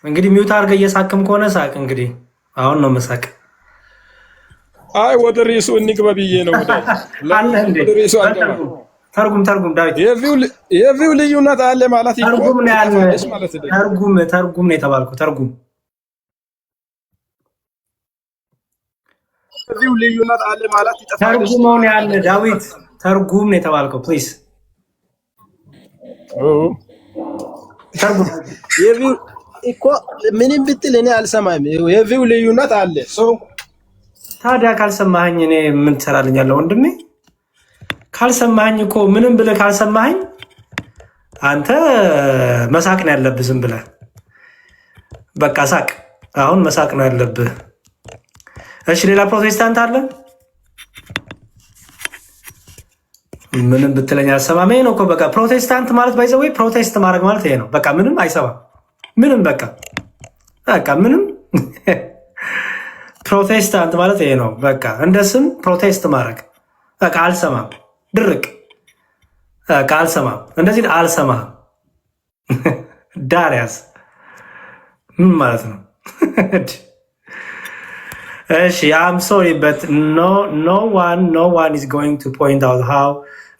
እንግዲህ ሚውት አድርገህ እየሳቅም ከሆነ ሳቅ። እንግዲህ አሁን ነው መሳቅ። አይ ወደ ርዕሱ እንግባ ብዬ ነው። አለ እንዴ ተርጉም ዳዊት። የቪው ልዩነት አለ ማለት ይቆም ተርጉም ነው ያለ። ተርጉም ነው የተባልኩት። የቪው ልዩነት አለ ማለት ይጠፋል። ተርጉም ነው ያለ ዳዊት። ተርጉም ነው የተባልከው። ፕሊዝ ተርጉም። የቪው እኮ ምንም ብትል እኔ አልሰማም። የቪው ልዩነት አለ። ታዲያ ካልሰማኸኝ እኔ ምን ትሰራልኛለህ ወንድሜ? ካልሰማኸኝ እኮ ምንም ብለህ ካልሰማኸኝ አንተ መሳቅ ነው ያለብህ። ዝም ብለህ በቃ ሳቅ። አሁን መሳቅ ነው ያለብህ። እሺ ሌላ ፕሮቴስታንት አለ? ምንም ብትለኝ አልሰማም። ይሄ ነው እኮ በቃ ፕሮቴስታንት ማለት ባይዘው ፕሮቴስት ማድረግ ማለት ይሄ ነው። በቃ ምንም አይሰማም። ምንም በቃ ምንም ፕሮቴስታንት ማለት ይሄ ነው። በቃ እንደ ስም ፕሮቴስት ማድረግ በቃ አልሰማም። ድርቅ በቃ አልሰማም። እንደዚህ አልሰማም። ዳሪያስ ምን ማለት ነው? እሺ I'm sorry but no one is going to point out how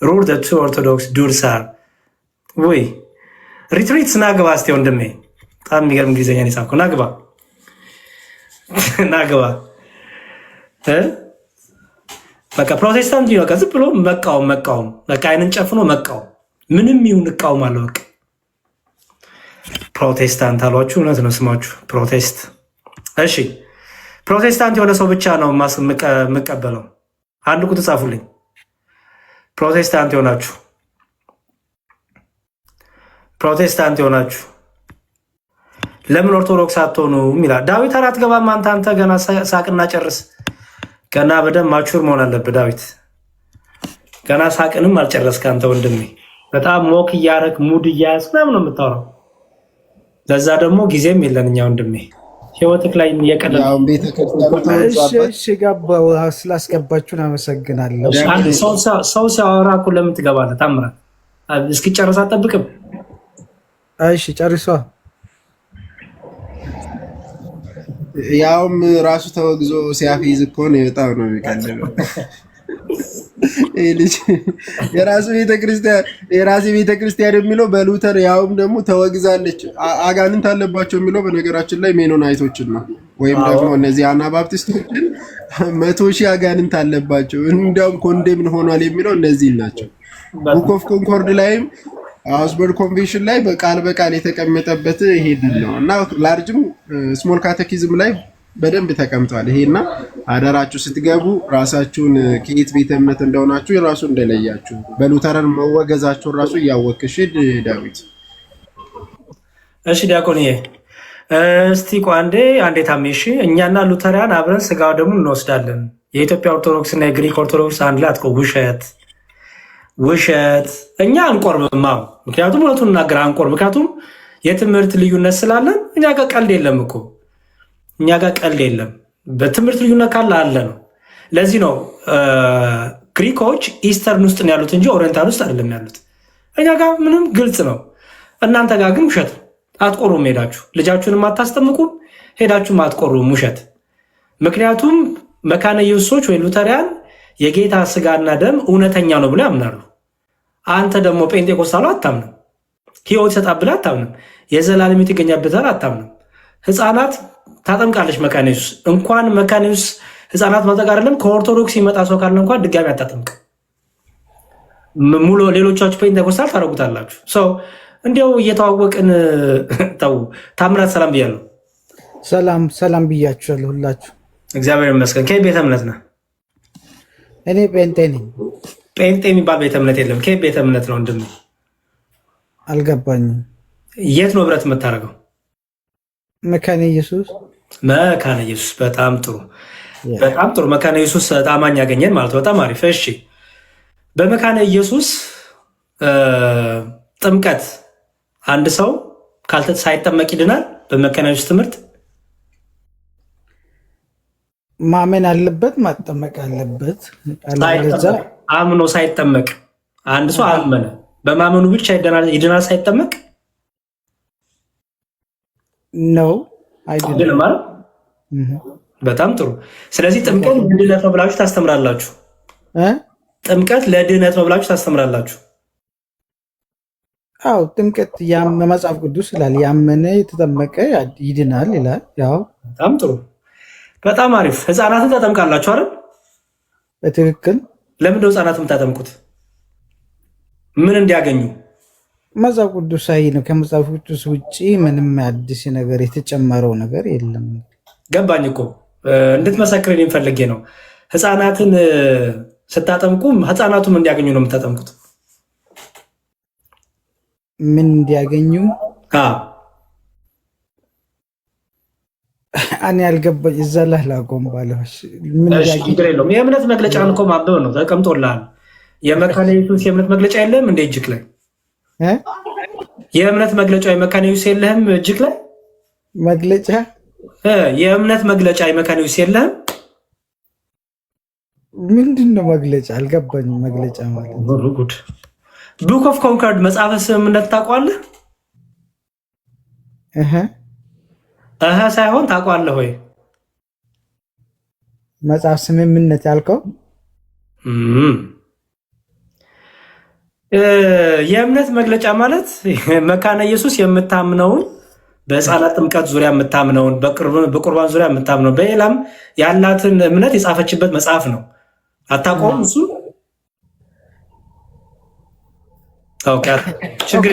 rude the two Orthodox dudes are. ወይ ሪትሪትስ ናግባ እስቲ ወንድሜ። በጣም የሚገርም እንግሊዝኛ ነው የጻፍከው። ናግባ በቃ ፕሮቴስታንት ነው። ከዚህ ብሎ መቃወም በቃ አይንን ጨፍኖ መቃወም ምንም ይሁን እቃወማለሁ። በቃ ፕሮቴስታንት አሏችሁ። እውነት ነው ስማችሁ ፕሮቴስት። እሺ ፕሮቴስታንት የሆነ ሰው ብቻ ነው የምቀበለው። አንድ ቁጥር ጻፉልኝ። ፕሮቴስታንት የሆናችሁ ለምን ኦርቶዶክስ አትሆኑም ይላል ዳዊት። አራት ገባም አንተ ገና ሳቅና ጨርስ። ገና በደንብ ማቹር መሆን አለብህ ዳዊት። ገና ሳቅንም አልጨረስክ አንተ ወንድሜ። በጣም ሞክ እያረክ ሙድ እያያዝክ ምናምን ነው የምታወራው። ለዛ ደግሞ ጊዜም የለን እኛ ወንድሜ። ህይወትክ ላይ እየቀለለ እሺ ገባው። ስላስገባችሁን አመሰግናለሁ። ሰው ሲያወራ እኮ ለምን ትገባለህ? ታምራት እስኪጨርስ አትጠብቅም? እሺ ጨርሷ። ያውም ራሱ ተወግዞ ሲያፊዝ እኮ ነው በጣም ነው የሚቀልበው። ይሄ ልጅ የራሴ ቤተክርስቲያን የሚለው በሉተር ያውም ደግሞ ተወግዛለች አጋንንት አለባቸው የሚለው በነገራችን ላይ ሜኖናይቶችን ነው ወይም ደግሞ እነዚህ አናባፕቲስቶችን 100,000 አጋንንት አለባቸው እንዲያውም ኮንዴምን ሆኗል የሚለው እነዚህ ናቸው። ቡክ ኦፍ ኮንኮርድ ላይም አውስበርግ ኮንቬንሽን ላይ በቃል የተቀመጠበት ይሄንን ነው እና ላርጅም ስሞል ካቴኪዝም ላይ በደንብ ተቀምጧል። ይሄና አደራችሁ ስትገቡ ራሳችሁን ከየት ቤተ እምነት እንደሆናችሁ የራሱ እንደለያችሁ በሉተራን መወገዛችሁ ራሱ እያወቅሽ ዳዊት። እሺ ዲያቆንዬ እስቲ አንዴ ታሜሽ እኛና ሉተራን አብረን ስጋው ደግሞ እንወስዳለን። የኢትዮጵያ ኦርቶዶክስ እና የግሪክ ኦርቶዶክስ አንድ ላይ አትቆ ውሸት እኛ አንቆርብማ። ምክንያቱም እውነቱን እናገር አንቆርብ። ምክንያቱም የትምህርት ልዩነት ስላለን እኛ ጋር ቀልድ የለም እኮ እኛ ጋር ቀልድ የለም። በትምህርት ልዩነት ካለ አለ ነው። ለዚህ ነው ግሪኮች ኢስተርን ውስጥ ነው ያሉት እንጂ ኦሪየንታል ውስጥ አይደለም ያሉት። እኛ ጋር ምንም ግልጽ ነው። እናንተ ጋር ግን ውሸት። አትቆሩም፣ ሄዳችሁ ልጃችሁንም አታስጠምቁም፣ ሄዳችሁም አትቆሩም፣ ውሸት። ምክንያቱም መካነ ኢየሱሶች ወይ ሉተሪያን የጌታ ስጋና ደም እውነተኛ ነው ብሎ ያምናሉ። አንተ ደግሞ ጴንጤቆስታሉ አታምንም። ሕይወት ይሰጣል ብለህ አታምንም። የዘላለም ሕይወት ይገኛበታል አታምንም። ህፃናት ታጠምቃለች መካነ ኢየሱስ። እንኳን መካነ ኢየሱስ ህፃናት ማጠቅ አይደለም ከኦርቶዶክስ ይመጣ ሰው ካለ እንኳን ድጋሚ አታጠምቅ። ሙሉ ሌሎቻችሁ ጴንጤቆስታል ታረጉታላችሁ። ሰው እንዲያው እየተዋወቅን ተው። ታምራት ሰላም ብያለሁ። ሰላም ብያችኋለሁ ሁላችሁ። እግዚአብሔር ይመስገን። ከየት ቤተ እምነት ነህ? እኔ ጴንጤ ነኝ። ጴንጤ የሚባል ቤተ እምነት የለም። ከየት ቤተ እምነት ነው ወንድም? አልገባኝም። የት ነው ብረት የምታደርገው? መካነ ኢየሱስ። መካነ ኢየሱስ። በጣም ጥሩ በጣም ጥሩ። መካነ ኢየሱስ ታማኝ ያገኘን ማለት በጣም አሪፍ። እሺ በመካነ ኢየሱስ ጥምቀት አንድ ሰው ሳይጠመቅ ይድናል? በመካነ ኢየሱስ ትምህርት ማመን አለበት፣ ማጠመቅ አለበት። አምኖ ሳይጠመቅ አንድ ሰው አመነ በማመኑ ብቻ ይድናል ሳይጠመቅ ነው አይደለም ማለት። በጣም ጥሩ። ስለዚህ ጥምቀት ለድህነት ነው ብላችሁ ታስተምራላችሁ። ጥምቀት ለድህነት ነው ብላችሁ ታስተምራላችሁ። አዎ ጥምቀት መጽሐፍ ቅዱስ ይላል ያመነ የተጠመቀ ይድናል ይላል። ያው በጣም ጥሩ በጣም አሪፍ። ህፃናትን ታጠምቃላችሁ አይደል? በትክክል። ለምንድን ነው ህፃናትን የምታጠምቁት? ምን እንዲያገኙ? መጽሐፍ ቅዱሳዊ ነው። ከመጽሐፍ ቅዱስ ውጭ ምንም አዲስ ነገር የተጨመረው ነገር የለም። ገባኝ እኮ እንድትመሰክር ፈልጌ ነው። ህፃናትን ስታጠምቁ ህፃናቱም እንዲያገኙ ነው የምታጠምቁት? ምን እንዲያገኙ? እኔ ያልገባኝ እዛ ላይ ላቆም ባለሽ ችግር የለውም። የእምነት መግለጫን እኮ ማንበብ ነው ተቀምጦልሃል። የመካነ ኢየሱስ የእምነት መግለጫ የለህም እንደ እጅክ ላይ? የእምነት መግለጫ የመካነ ኢየሱስ የለህም እጅክ ላይ? መግለጫ የእምነት መግለጫ የመካነ ኢየሱስ የለህም? ምንድን ነው መግለጫ? አልገባኝም። መግለጫ ማለት ጉድ። ቡክ ኦፍ ኮንኮርድ መጽሐፈ ስምምነት ታውቀዋለህ? ሳይሆን ታውቀዋለህ ወይ? መጽሐፍ ስምምነት ያልከው የእምነት መግለጫ ማለት መካነ ኢየሱስ የምታምነውን በሕፃናት ጥምቀት ዙሪያ የምታምነውን በቁርባን ዙሪያ የምታምነውን በሌላም ያላትን እምነት የጻፈችበት መጽሐፍ ነው። አታውቀውም? እሱ ችግር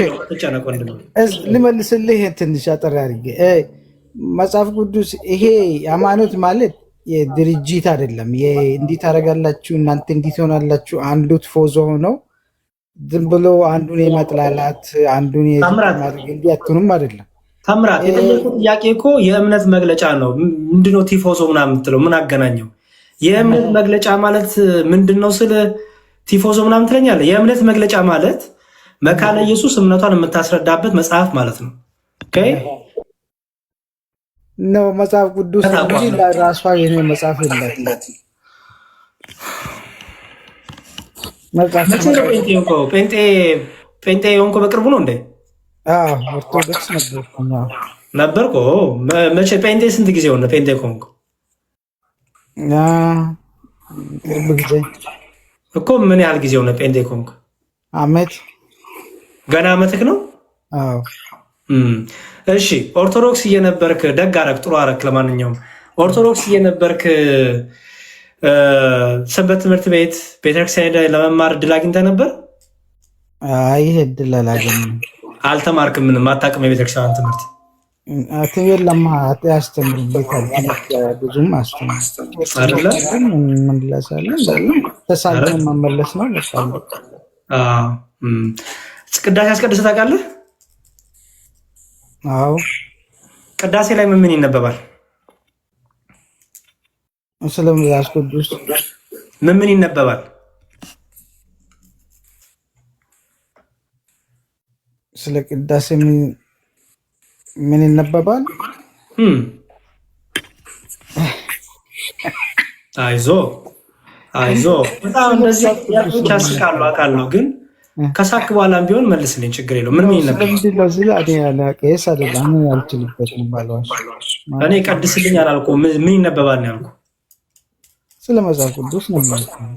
ልመልስልህ ትንሽ አጠር አድርጌ። መጽሐፍ ቅዱስ ይሄ ሃይማኖት ማለት የድርጅት አይደለም። እንዲህ ታደርጋላችሁ እናንተ እንዲህ ትሆናላችሁ አንዱ ትፎዞ ሆነው ዝም ብሎ አንዱን የመጥላላት አንዱን ማድረግ እንዲህ አትሆኑም አይደለም። ታምራት የጠየቁት ጥያቄ እኮ የእምነት መግለጫ ነው። ምንድነው ቲፎዞ ምናምን የምትለው? ምን አገናኘው? የእምነት መግለጫ ማለት ምንድነው ስለ ቲፎዞ ምናምን ትለኛለህ? የእምነት መግለጫ ማለት መካነ ኢየሱስ እምነቷን የምታስረዳበት መጽሐፍ ማለት ነው። ነው መጽሐፍ ቅዱስ እንጂ ለራሷ የኔ መጽሐፍ የላት። ጴንጤ የሆንከው በቅርቡ ነው እንዴ? ኦርቶዶክስ ነበርኩ። መቼ ጴንጤ? ስንት ጊዜ ሆነ ጴንጤ ኮንክ? ቅርብ ጊዜ እኮ። ምን ያህል ጊዜ ሆነ ጴንጤ ኮንክ? አመት። ገና አመትክ ነው? አዎ። እሺ ኦርቶዶክስ እየነበርክ ደግ አረክ፣ ጥሩ አረክ። ለማንኛውም ኦርቶዶክስ እየነበርክ ሰንበት ትምህርት ቤት ቤተክርስቲያን ለመማር እድል አግኝተህ ነበር? አይ እድል አላገኘሁም። አልተማርክም? ምንም አታውቅም? የቤተክርስቲያን ትምህርት አትቤል ለማት ያስተምሩ ቤታል ብዙም አስተምሩ አይደለ? እንመለሳለን። ተሳልመን መመለስ ነው። ቅዳሴ አስቀድሰህ ታውቃለህ? አዎ። ቅዳሴ ላይ ምን ይነበባል? ስለመጽሐፍ ቅዱስ ምን ይነበባል? ስለ ቅዳሴ ምን ይነበባል? አይዞ በጣም እንደዚህ ያስቃሉ አውቃለሁ፣ ግን ከሳክ በኋላም ቢሆን መልስልኝ፣ ችግር የለውም። ምን ይነበባል? እኔ ቀድስልኝ አላልኩም። ምን ይነበባል ነው ያልኩህ። ስለ መጽሐፍ ቅዱስ ነው ማለት ነው።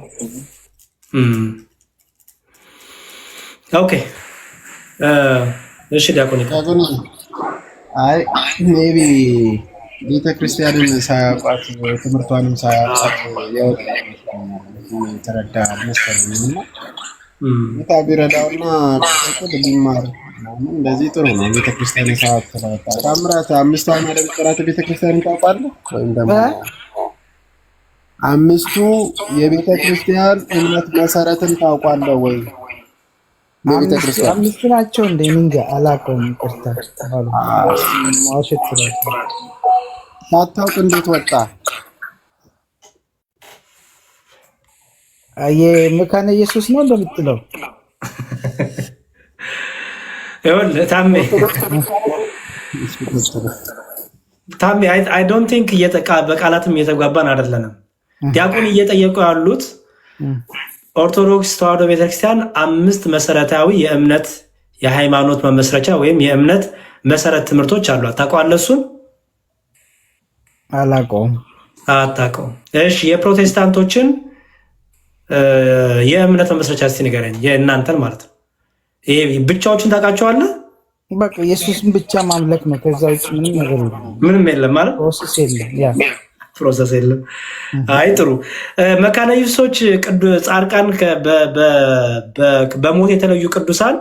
ኦኬ እሺ። ዲያቆን አይ ሜቢ ቤተክርስቲያንን ሳያውቋት ትምህርቷንም ሳያውቋት የተረዳ መሰለኝ እና ጌታ ቢረዳውና ቢማር እንደዚህ ጥሩ ነው። ቤተክርስቲያን ሰዓት ስለወጣ ታምራት አምስቱ አዕማደ ምስጢራት ቤተክርስቲያንን ታውቃለህ? ወይም ደግሞ አምስቱ የቤተክርስቲያን እምነት መሰረትን ታውቃለህ ወይ? አምስቱ ናቸው እንደ እንጃ አላውቀውም። ይቅርታ ሳታውቅ እንዴት ወጣ? የመካነ ኢየሱስ ነው እንደምትለው? ይኸውልህ ታሜ አይ ዶንት ቲንክ በቃላትም እየተጓባን አይደለንም። ዲያቆን እየጠየቁ ያሉት ኦርቶዶክስ ተዋሕዶ ቤተክርስቲያን 5 መሰረታዊ የእምነት የሃይማኖት መመስረቻ ወይም የእምነት መሰረት ትምህርቶች አሏት። ታውቀዋለህ? እሱን አላውቀውም። አታውቀውም? እሺ የፕሮቴስታንቶችን የእምነት መመስረቻ እስቲ ንገረኝ፣ የእናንተን ማለት ነው። ይሄ ብቻዎችን ታውቃቸዋለህ? በቃ ኢየሱስን ብቻ ማምለክ ነው። ከዛ ውጭ ምንም ነገር የለም። ምንም የለም ማለት ፕሮሰስ የለም። ፕሮሰስ የለም። አይ ጥሩ። መካነ ኢየሱሶች ጻድቃን በሞት የተለዩ ቅዱሳን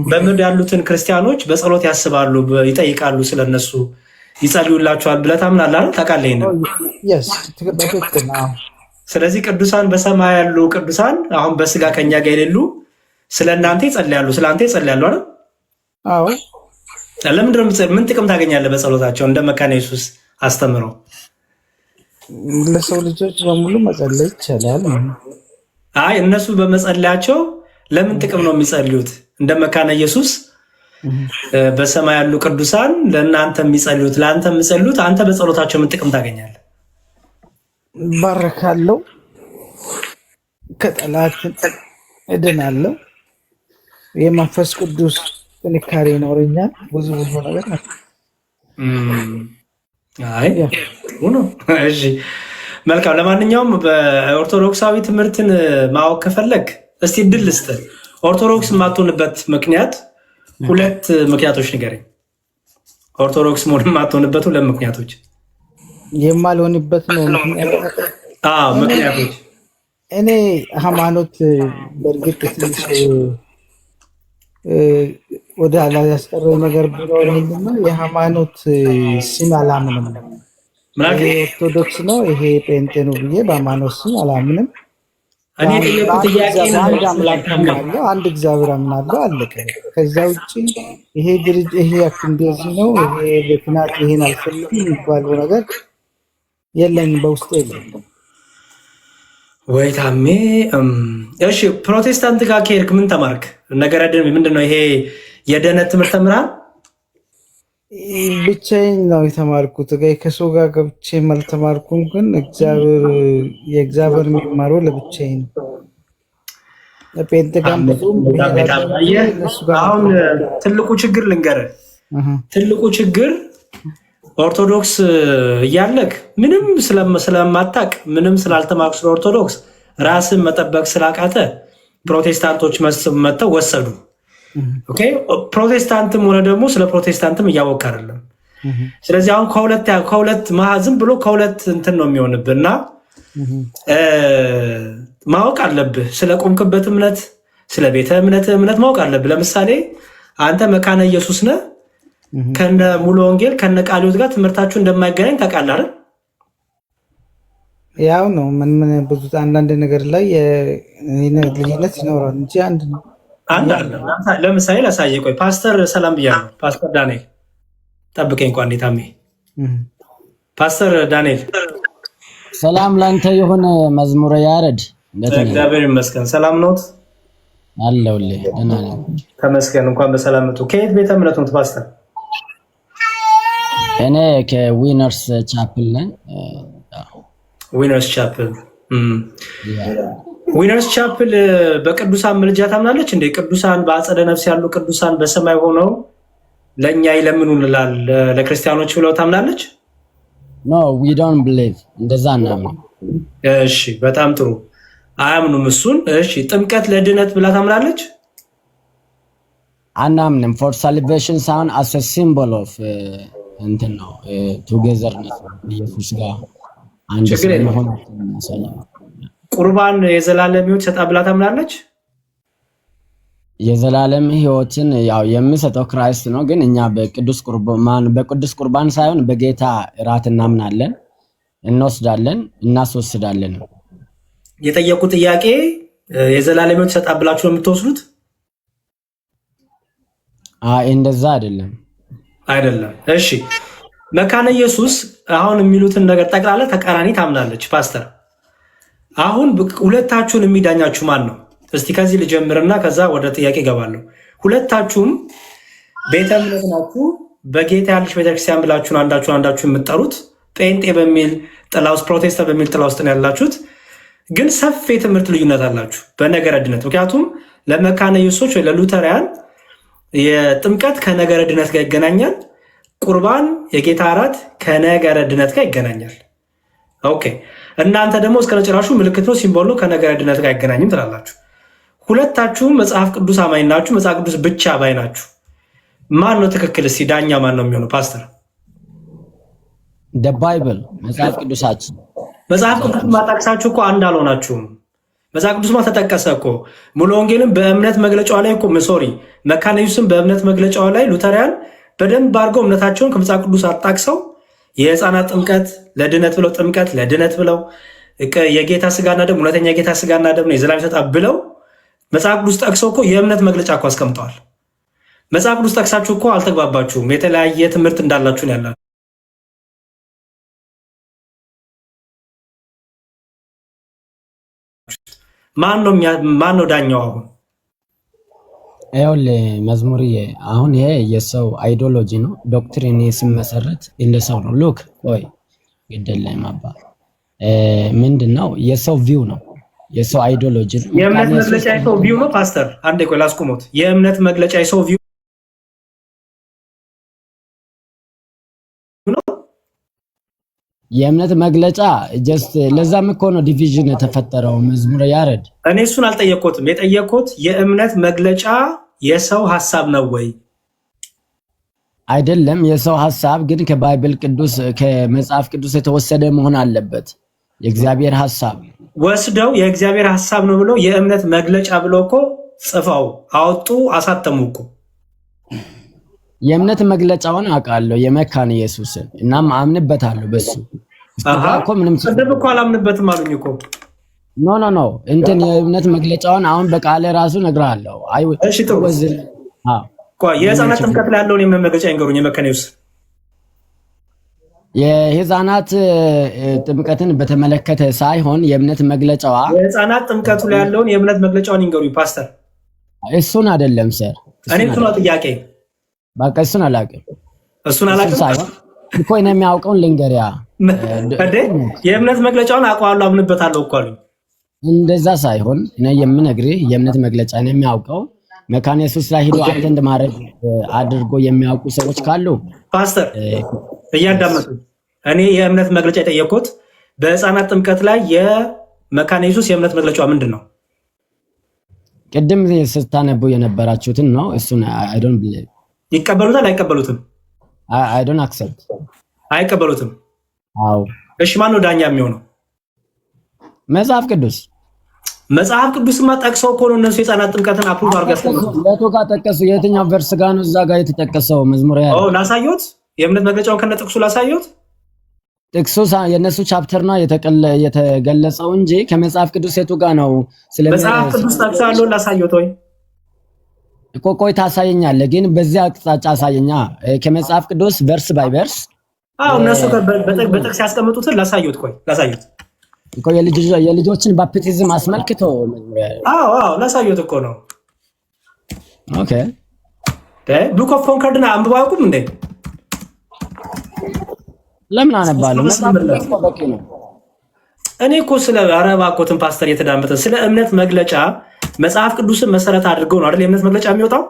በምድር ያሉትን ክርስቲያኖች በጸሎት ያስባሉ፣ ይጠይቃሉ፣ ስለነሱ ይጸልዩላቸዋል ብለህ ታምናለህ? ታውቃለህ? ስለዚህ ቅዱሳን በሰማይ ያሉ ቅዱሳን አሁን በስጋ ከኛ ጋር የሌሉ ስለ እናንተ ይጸልያሉ፣ ስለ አንተ ይጸልያሉ አይደል? አዎ። ለምንድን ነው ምን ጥቅም ታገኛለህ በጸሎታቸው? እንደ መካነ ኢየሱስ አስተምረው ለሰው ልጆች በሙሉ መጸለይ ይቻላል። አይ እነሱ በመጸለያቸው ለምን ጥቅም ነው የሚጸልዩት? እንደ መካነ ኢየሱስ በሰማይ ያሉ ቅዱሳን ለእናንተ የሚጸልዩት፣ ለአንተ የሚጸልዩት፣ አንተ በጸሎታቸው ምን ጥቅም ታገኛለህ? ባረካለሁ፣ ከጠላት እድናለሁ፣ የመንፈስ ቅዱስ ጥንካሬ ይኖረኛል። ብዙ ነገር ነው። አይ ነው። እሺ መልካም። ለማንኛውም በኦርቶዶክሳዊ ትምህርትን ማወቅ ከፈለግ እስቲ እድል ልስጥህ። ኦርቶዶክስ የማትሆንበት ምክንያት 2 ምክንያቶች ንገረኝ። ኦርቶዶክስ መሆን የማትሆንበት 2 ምክንያቶች። የማልሆንበት ነው ምክንያቶች። እኔ ሃይማኖት በእርግጥ ትንሽ ወደ ኋላ ያስቀረኝ ነገር ቢኖር ምንድነው የሃይማኖት ስም አላምንም። ይሄ ኦርቶዶክስ ነው ይሄ ጴንጤ ነው ብዬ በሃይማኖት ስም አላምንም። አንድ አምላክ አምናለሁ፣ አንድ እግዚአብሔር አምናለሁ፣ አለቀ። ከዛ ውጭ ይሄ ድርጅት ይሄ እንደዚህ ነው ይሄ ለክናት ይሄን አልፈልግም የሚባለው ነገር የለኝም፣ በውስጤ የለም። ወይ ታሜ። እሺ ፕሮቴስታንት ጋር ከሄድክ ምን ተማርክ? ነገረ ድነት ምንድነው? ይሄ የድነት ትምህርት ተምራል? ብቻዬን ነው የተማርኩት። ከሰው ጋር ገብቼ አልተማርኩም። ግን የእግዚአብሔር የሚማረው ለብቻዬ ነው። ፔንተጋም ብዙም አሁን ትልቁ ችግር ልንገርህ፣ ትልቁ ችግር ኦርቶዶክስ እያለክ ምንም ስለማታቅ ምንም ስላልተማርክ ስለ ኦርቶዶክስ ራስን መጠበቅ ስላቃተ ፕሮቴስታንቶች መጥተው ወሰዱ። ኦኬ ፕሮቴስታንትም ሆነ ደግሞ ስለ ፕሮቴስታንትም እያወቅ አይደለም። ስለዚህ አሁን ከሁለት ዝም ብሎ ከሁለት እንትን ነው የሚሆንብህና ማወቅ አለብህ። ስለ ቆምክበት እምነት፣ ስለ ቤተ እምነት ማወቅ አለብህ። ለምሳሌ አንተ መካነ ኢየሱስ ነህ። ከነ ሙሉ ወንጌል ከነ ቃለ ሕይወት ጋር ትምህርታችሁ እንደማይገናኝ ታውቃለህ አይደል? ያው ነው ምን ብዙ አንዳንድ ነገር ላይ ልዩነት ይኖራል እንጂ አንድ ነው። ለምሳሌ ላሳየህ። ቆይ ፓስተር ሰላም ብያለሁ። ፓስተር ዳንኤል ጠብቀኝ እንኳን እንዴታሜ ፓስተር ዳንኤል ሰላም ላንተ የሆነ መዝሙረ ያሬድ እግዚአብሔር ይመስገን። ሰላም ነዎት? አለሁልህ። ደህና ነኝ ተመስገን። እንኳን በሰላም መጡ። ከየት ቤተ እምነት ነው ፓስተር? እኔ ከዊነርስ ቻፕል ነኝ። ዊነርስ ቻፕል ዊነርስ ቻፕል በቅዱሳን ምልጃ ታምናለች እንዴ? ቅዱሳን በአጸደ ነፍስ ያሉ ቅዱሳን በሰማይ ሆነው ለእኛ ይለምኑልናል ለክርስቲያኖች ብለው ታምናለች? ኖ ዊ ዶንት ብሊቭ እንደዛ እናምን። እሺ በጣም ጥሩ። አያምኑም እሱን። እሺ ጥምቀት ለድነት ብላ ታምናለች? አናምንም። ፎር ሳልቬሽን ሳይሆን አስ አ ሲምቦል ኦፍ እንትን ነው ቱጌዘርነት ኢየሱስ ጋር አንድ ስለሆነ ያሳያል። ቁርባን የዘላለም ሕይወት ሰጣ ብላ ታምናለች? የዘላለም ሕይወትን ያው የሚሰጠው ክራይስት ነው። ግን እኛ በቅዱስ ቁርባን ሳይሆን በጌታ እራት እናምናለን፣ እንወስዳለን፣ እናስወስዳለን። የጠየቁ ጥያቄ የዘላለም ሕይወት ሰጣ ብላችሁ ነው የምትወስዱት? እንደዛ አይደለም አይደለም። እሺ መካነ ኢየሱስ አሁን የሚሉትን ነገር ጠቅላላ ተቃራኒ ታምናለች ፓስተር። አሁን ሁለታችሁን የሚዳኛችሁ ማን ነው? እስቲ ከዚህ ልጀምርና ከዛ ወደ ጥያቄ እገባለሁ። ሁለታችሁም ቤተ እምነት ናችሁ። በጌታ ያለች ቤተክርስቲያን ብላችሁን አንዳችሁ የምትጠሩት ጴንጤ በሚል ጥላ ውስጥ፣ ፕሮቴስታንት በሚል ጥላ ውስጥ ነው ያላችሁት። ግን ሰፊ የትምህርት ልዩነት አላችሁ በነገረ ድነት። ምክንያቱም ለመካነ ኢየሱሶች ወይ ለሉተሪያን የጥምቀት ከነገረ ድነት ጋር ይገናኛል። ቁርባን የጌታ እራት ከነገረ ድነት ጋር ይገናኛል። ኦኬ እናንተ ደግሞ እስከ መጨረሻው ምልክት ነው፣ ሲምቦል ነው፣ ከነገረ ድነት ጋር አይገናኝም ትላላችሁ። ሁለታችሁም መጽሐፍ ቅዱስ አማኝ ናችሁ፣ መጽሐፍ ቅዱስ ብቻ ባይ ናችሁ። ማን ነው ትክክል? እስቲ ዳኛ ማን ነው የሚሆነው? ፓስተር ባይብል መጽሐፍ ቅዱሳችን መጽሐፍ ቅዱስ ማጣቅሳችሁ እኮ አንድ አልሆናችሁም። መጽሐፍ ቅዱስ ተጠቀሰ እኮ ሙሉ ወንጌልም በእምነት መግለጫዋ ላይ እኮ ሶሪ መካነ ኢየሱስም በእምነት መግለጫዋ ላይ ሉተሪያን በደንብ አድርገው እምነታቸውን ከመጽሐፍ ቅዱስ አጣቅሰው የህፃናት ጥምቀት ለድነት ብለው ጥምቀት ለድነት ብለው የጌታ ስጋና ደም እውነተኛ የጌታ ስጋና ደም ነው የዘላለም ሰጣ ብለው መጽሐፍ ቅዱስ ጠቅሰው እኮ የእምነት መግለጫ እኮ አስቀምጠዋል። መጽሐፍ ቅዱስ ጠቅሳችሁ እኮ አልተግባባችሁም። የተለያየ ትምህርት እንዳላችሁ ነው ያላችሁ። ማን ነው ዳኛው? አሁን ይኸውልህ መዝሙርዬ፣ አሁን ይሄ የሰው አይዲዮሎጂ ነው። ዶክትሪን ሲመሰረት እንደ ሰው ነው። ሉክ ቆይ ግደለኝ ማባ ምንድነው? የሰው ቪው ነው፣ የሰው አይዲዮሎጂ ነው። የእምነት መግለጫ የሰው ቪው ነው። ፓስተር አንዴ ቆይ ላስቁሞት። የእምነት መግለጫ የሰው ቪው ነው። የእምነት መግለጫ ጀስት ለዛም እኮ ነው ዲቪዥን የተፈጠረው። መዝሙረ ያሬድ እኔ እሱን አልጠየቅኩትም። የጠየቅኩት የእምነት መግለጫ የሰው ሐሳብ ነው ወይ? አይደለም። የሰው ሐሳብ ግን ከባይብል ቅዱስ ከመጽሐፍ ቅዱስ የተወሰደ መሆን አለበት። የእግዚአብሔር ሐሳብ ወስደው የእግዚአብሔር ሐሳብ ነው ብለው የእምነት መግለጫ ብለው እኮ ጽፈው አወጡ፣ አሳተሙ እኮ። የእምነት መግለጫውን አውቃለሁ የመካነ ኢየሱስን እናም አምንበታለሁ። በሱ እኮ ምንም ጽድብ እኮ አላምንበትም አሉኝ እኮ። ኖ እንትን የእምነት መግለጫውን አሁን በቃለ ራሱ እነግርሃለሁ። እሺ ጥሩ። ቆይ የህፃናት ጥምቀት ላይ ያለውን የእምነት መግለጫ ይንገሩኝ። የመካነ ኢየሱስ የህፃናት ጥምቀትን በተመለከተ ሳይሆን የእምነት መግለጫዋ የህፃናት ጥምቀቱ ላይ ያለውን የእምነት መግለጫውን ይንገሩኝ ፓስተር። እሱን አይደለም ሰር፣ እኔ እሱ ነው ጥያቄ። በቃ እሱን አላውቅም። እሱን አላውቅም ሳይሆን እኮ እኔ የሚያውቀውን ልንገሪያ። የእምነት መግለጫውን አውቀዋለሁ አምንበታለሁ እኮ አሉኝ። እንደዛ ሳይሆን እኔ የምነግርህ የእምነት መግለጫ ነው የሚያውቀው መካነ ኢየሱስ ላይ ሄዶ አቴንድ ማድረግ አድርጎ የሚያውቁ ሰዎች ካሉ ፓስተር እያዳመጡ እኔ የእምነት መግለጫ የጠየቅኩት በህፃናት ጥምቀት ላይ የመካነ ኢየሱስ የእምነት መግለጫ ምንድን ነው? ቅድም ስታነቡ የነበራችሁትን ነው። እሱን አይ ዶንት ቢሊቭ ይቀበሉታል አይቀበሉትም? አይ ዶንት አክሰፕት አይቀበሉትም። አዎ እሺ ማን ነው ዳኛ የሚሆነው? መጽሐፍ ቅዱስ መጽሐፍ ቅዱስማ ጠቅሰው እኮ ነው እነሱ የህፃናት ጥምቀትን አፕሩቭ አድርገው ያስቀመጡት። ለቶ ጋር ጠቀሱ። የትኛው ቨርስ ጋር ነው እዛ ጋር የተጠቀሰው? መዝሙር ያለው ላሳየሁት፣ የእምነት መግለጫውን ከነ ጥቅሱ ላሳየሁት። ጥቅሱ የነሱ ቻፕተር ነው የተገለጸው እንጂ ከመጽሐፍ ቅዱስ የቱ ጋር ነው? መጽሐፍ ቅዱስ ጠቅሶ ያለውን ላሳየሁት ወይ? ቆይ ታሳየኛለህ፣ ግን በዚህ አቅጣጫ አሳየኛ። ከመጽሐፍ ቅዱስ ቨርስ ባይ ቨርስ እነሱ በጥቅስ ያስቀምጡትን ላሳየሁት። ቆይ ላሳየሁት እኮ የልጆችን ባፕቲዝም አስመልክቶ ላሳየሁት እኮ ነው። ኦኬ ቡክ ኦፍ ኮንኮርድና አንብበው አያውቁም እንዴ? ለምን አነባለሁ? በቂ ነው። እኔ እኮ ስለ አረባኮትን ፓስተር የተዳመጠ ስለ እምነት መግለጫ መጽሐፍ ቅዱስን መሰረት አድርገው ነው አይደል የእምነት መግለጫ የሚወጣው።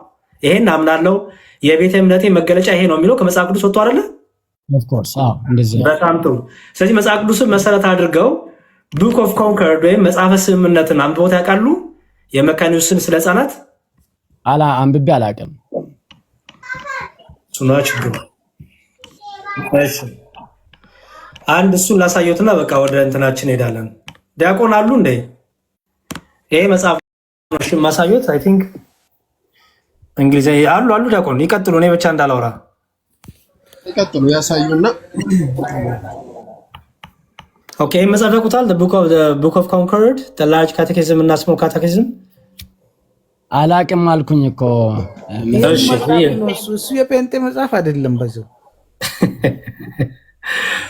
ይሄን አምናለሁ የቤተ እምነቴ መገለጫ ይሄ ነው የሚለው ከመጽሐፍ ቅዱስ ወጥቶ አይደለ? ኦፍ ኮርስ እንደዚህ። በጣም ጥሩ። ስለዚህ መጽሐፍ ቅዱስን መሰረት አድርገው ቡክ ኦፍ ኮንኮርድ ወይም መጽሐፈ ስምምነትን አንብቦት ያውቃሉ? የመካነ ኢየሱስን ስለ ህፃናት አንብቤ አላውቅም። እሱና ችግሩ። እሺ አንድ እሱን ላሳየውትና በቃ ወደ እንትናችን ሄዳለን። ዲያቆን አሉ እንዴ? ይሄ መጽሐፍ ነው ማሳየት። አይ ቲንክ እንግሊዘኛ አሉ ዲያቆን ይቀጥሉ። እኔ ብቻ እንዳላወራ ይቀጥሉ፣ ያሳዩና ኦኬ። መጽሐፍ ያውቁታል? ቡክ ኦፍ ኮንኮርድ ላርጅ ካቴኪዝም እና ስሞል ካቴኪዝም አላውቅም አልኩኝ እኮ። እሱ የጴንጤ መጽሐፍ አይደለም። በዚሁ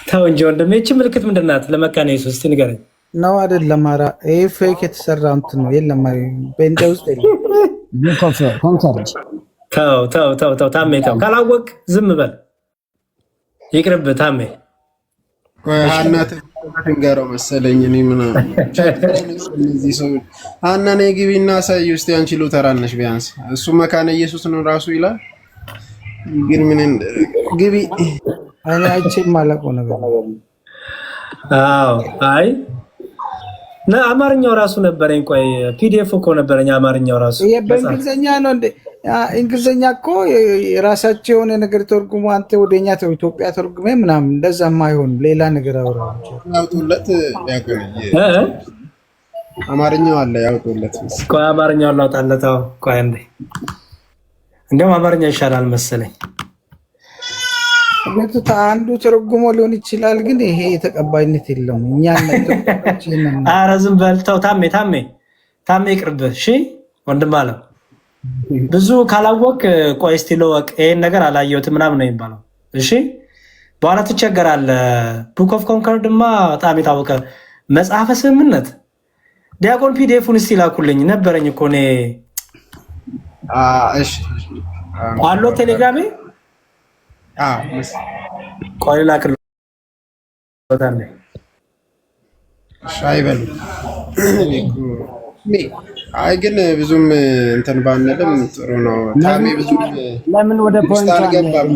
ተው እንጂ ወንድሜ። ይህች ምልክት ምንድን ናት? ለመካነ ኢየሱስ እስኪ ንገረኝ። ነው አይደለም? ኧረ ይሄ ፌክ የተሰራ እንትን ነው። የለም ጴንጤ ውስጥ የለም። ቡክ ኦፍ ኮንኮርድ ተው ታሜ ተው። ካላወቅ ዝም በል ይቅርብ ታሜ። ሀናት ንገረው መሰለኝ እኔ ምናምን እነዚህ ሰዎች ሀና ነይ ግቢና አሳይ ውስጥ አንቺ ሉተራን ነሽ ቢያንስ እሱ መካነ ኢየሱስ ነው ራሱ ይላል። ግን ምን ግቢ እኔ አይቼም አላውቀው ነገር። አይ አማርኛው ራሱ ነበረኝ። ቆይ ፒዲኤፍ እኮ ነበረኝ አማርኛው ራሱ። ይሄ በእንግሊዝኛ ነው እንዴ? እንግሊዝኛ እኮ የራሳቸው የሆነ ነገር ተርጉሞ አንተ ወደኛ ኢትዮጵያ ተርጉሜ ምናምን እንደዛማ አይሆን ሌላ ነገር አውራቸው ያውጡለት። አማርኛው አለ ያውጡለት። ቆይ አማርኛው ላውጣለት። ቆይ እንዴ እንደውም አማርኛ ይሻላል መሰለኝ። አንዱ ተረጉሞ ሊሆን ይችላል፣ ግን ይሄ ተቀባይነት የለውም። እኛ ኧረ ዝም በል ተው ታሜ ይቅርብህ። እሺ ወንድም አለ ብዙ ካላወቅ ቆይ እስቲ ልወቅ ይሄን ነገር አላየሁትም ምናምን ነው የሚባለው። እሺ በኋላ ትቸገራለህ። ቡክ ኦፍ ኮንኮርድማ በጣም የታወቀ መጽሐፈ ስምምነት። ዲያቆን ፒዲኤፉን እስቲ ላኩልኝ ነበረኝ እኮ እኔ። እሺ አሎ ቴሌግራሜ ቆይ ላክልኝ። አይበሉ አይ ግን ብዙም እንትን ባንልም ጥሩ ነው። ታሜ ብዙም ለምን ወደ ፖይንት አልገባም።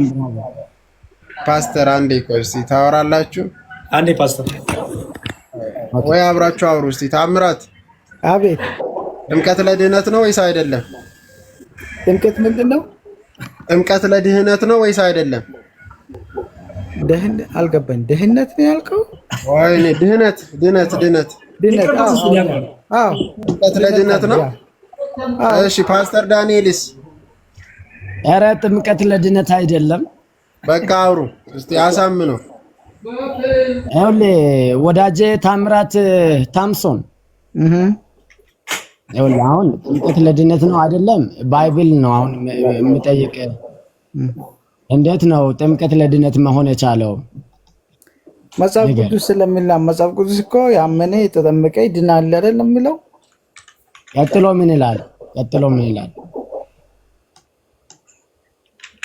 ፓስተር አንዴ ቆይ እስቲ ታወራላችሁ። አንዴ ፓስተር ወይ አብራችሁ አውሩ እስቲ። ታምራት አቤት። ጥምቀት ለድህነት ነው ወይስ አይደለም? ጥምቀት ምንድን ነው? ጥምቀት ለድህነት ነው ወይስ አይደለም? አልገባኝ። ድህነት ነው ያልከው? ወይኔ ድህነት ጥምቀት ለድህነት ነው። እሺ ፓስተር ዳንኤልስ? ኧረ ጥምቀት ለድህነት አይደለም። በቃ አውሩ እስቲ አሳምነው። ይኸውልህ ወዳጄ ታምራት ታምሶን ይኸውልህ አሁን ጥምቀት ለድህነት ነው አይደለም? ባይብል ነው አሁን የምጠይቅ። እንዴት ነው ጥምቀት ለድህነት መሆን የቻለው? መጽሐፍ ቅዱስ ስለሚል መጽሐፍ ቅዱስ እኮ ያመነ የተጠመቀ ይድናል አይደለም የሚለው። ቀጥሎ ምን ይላል?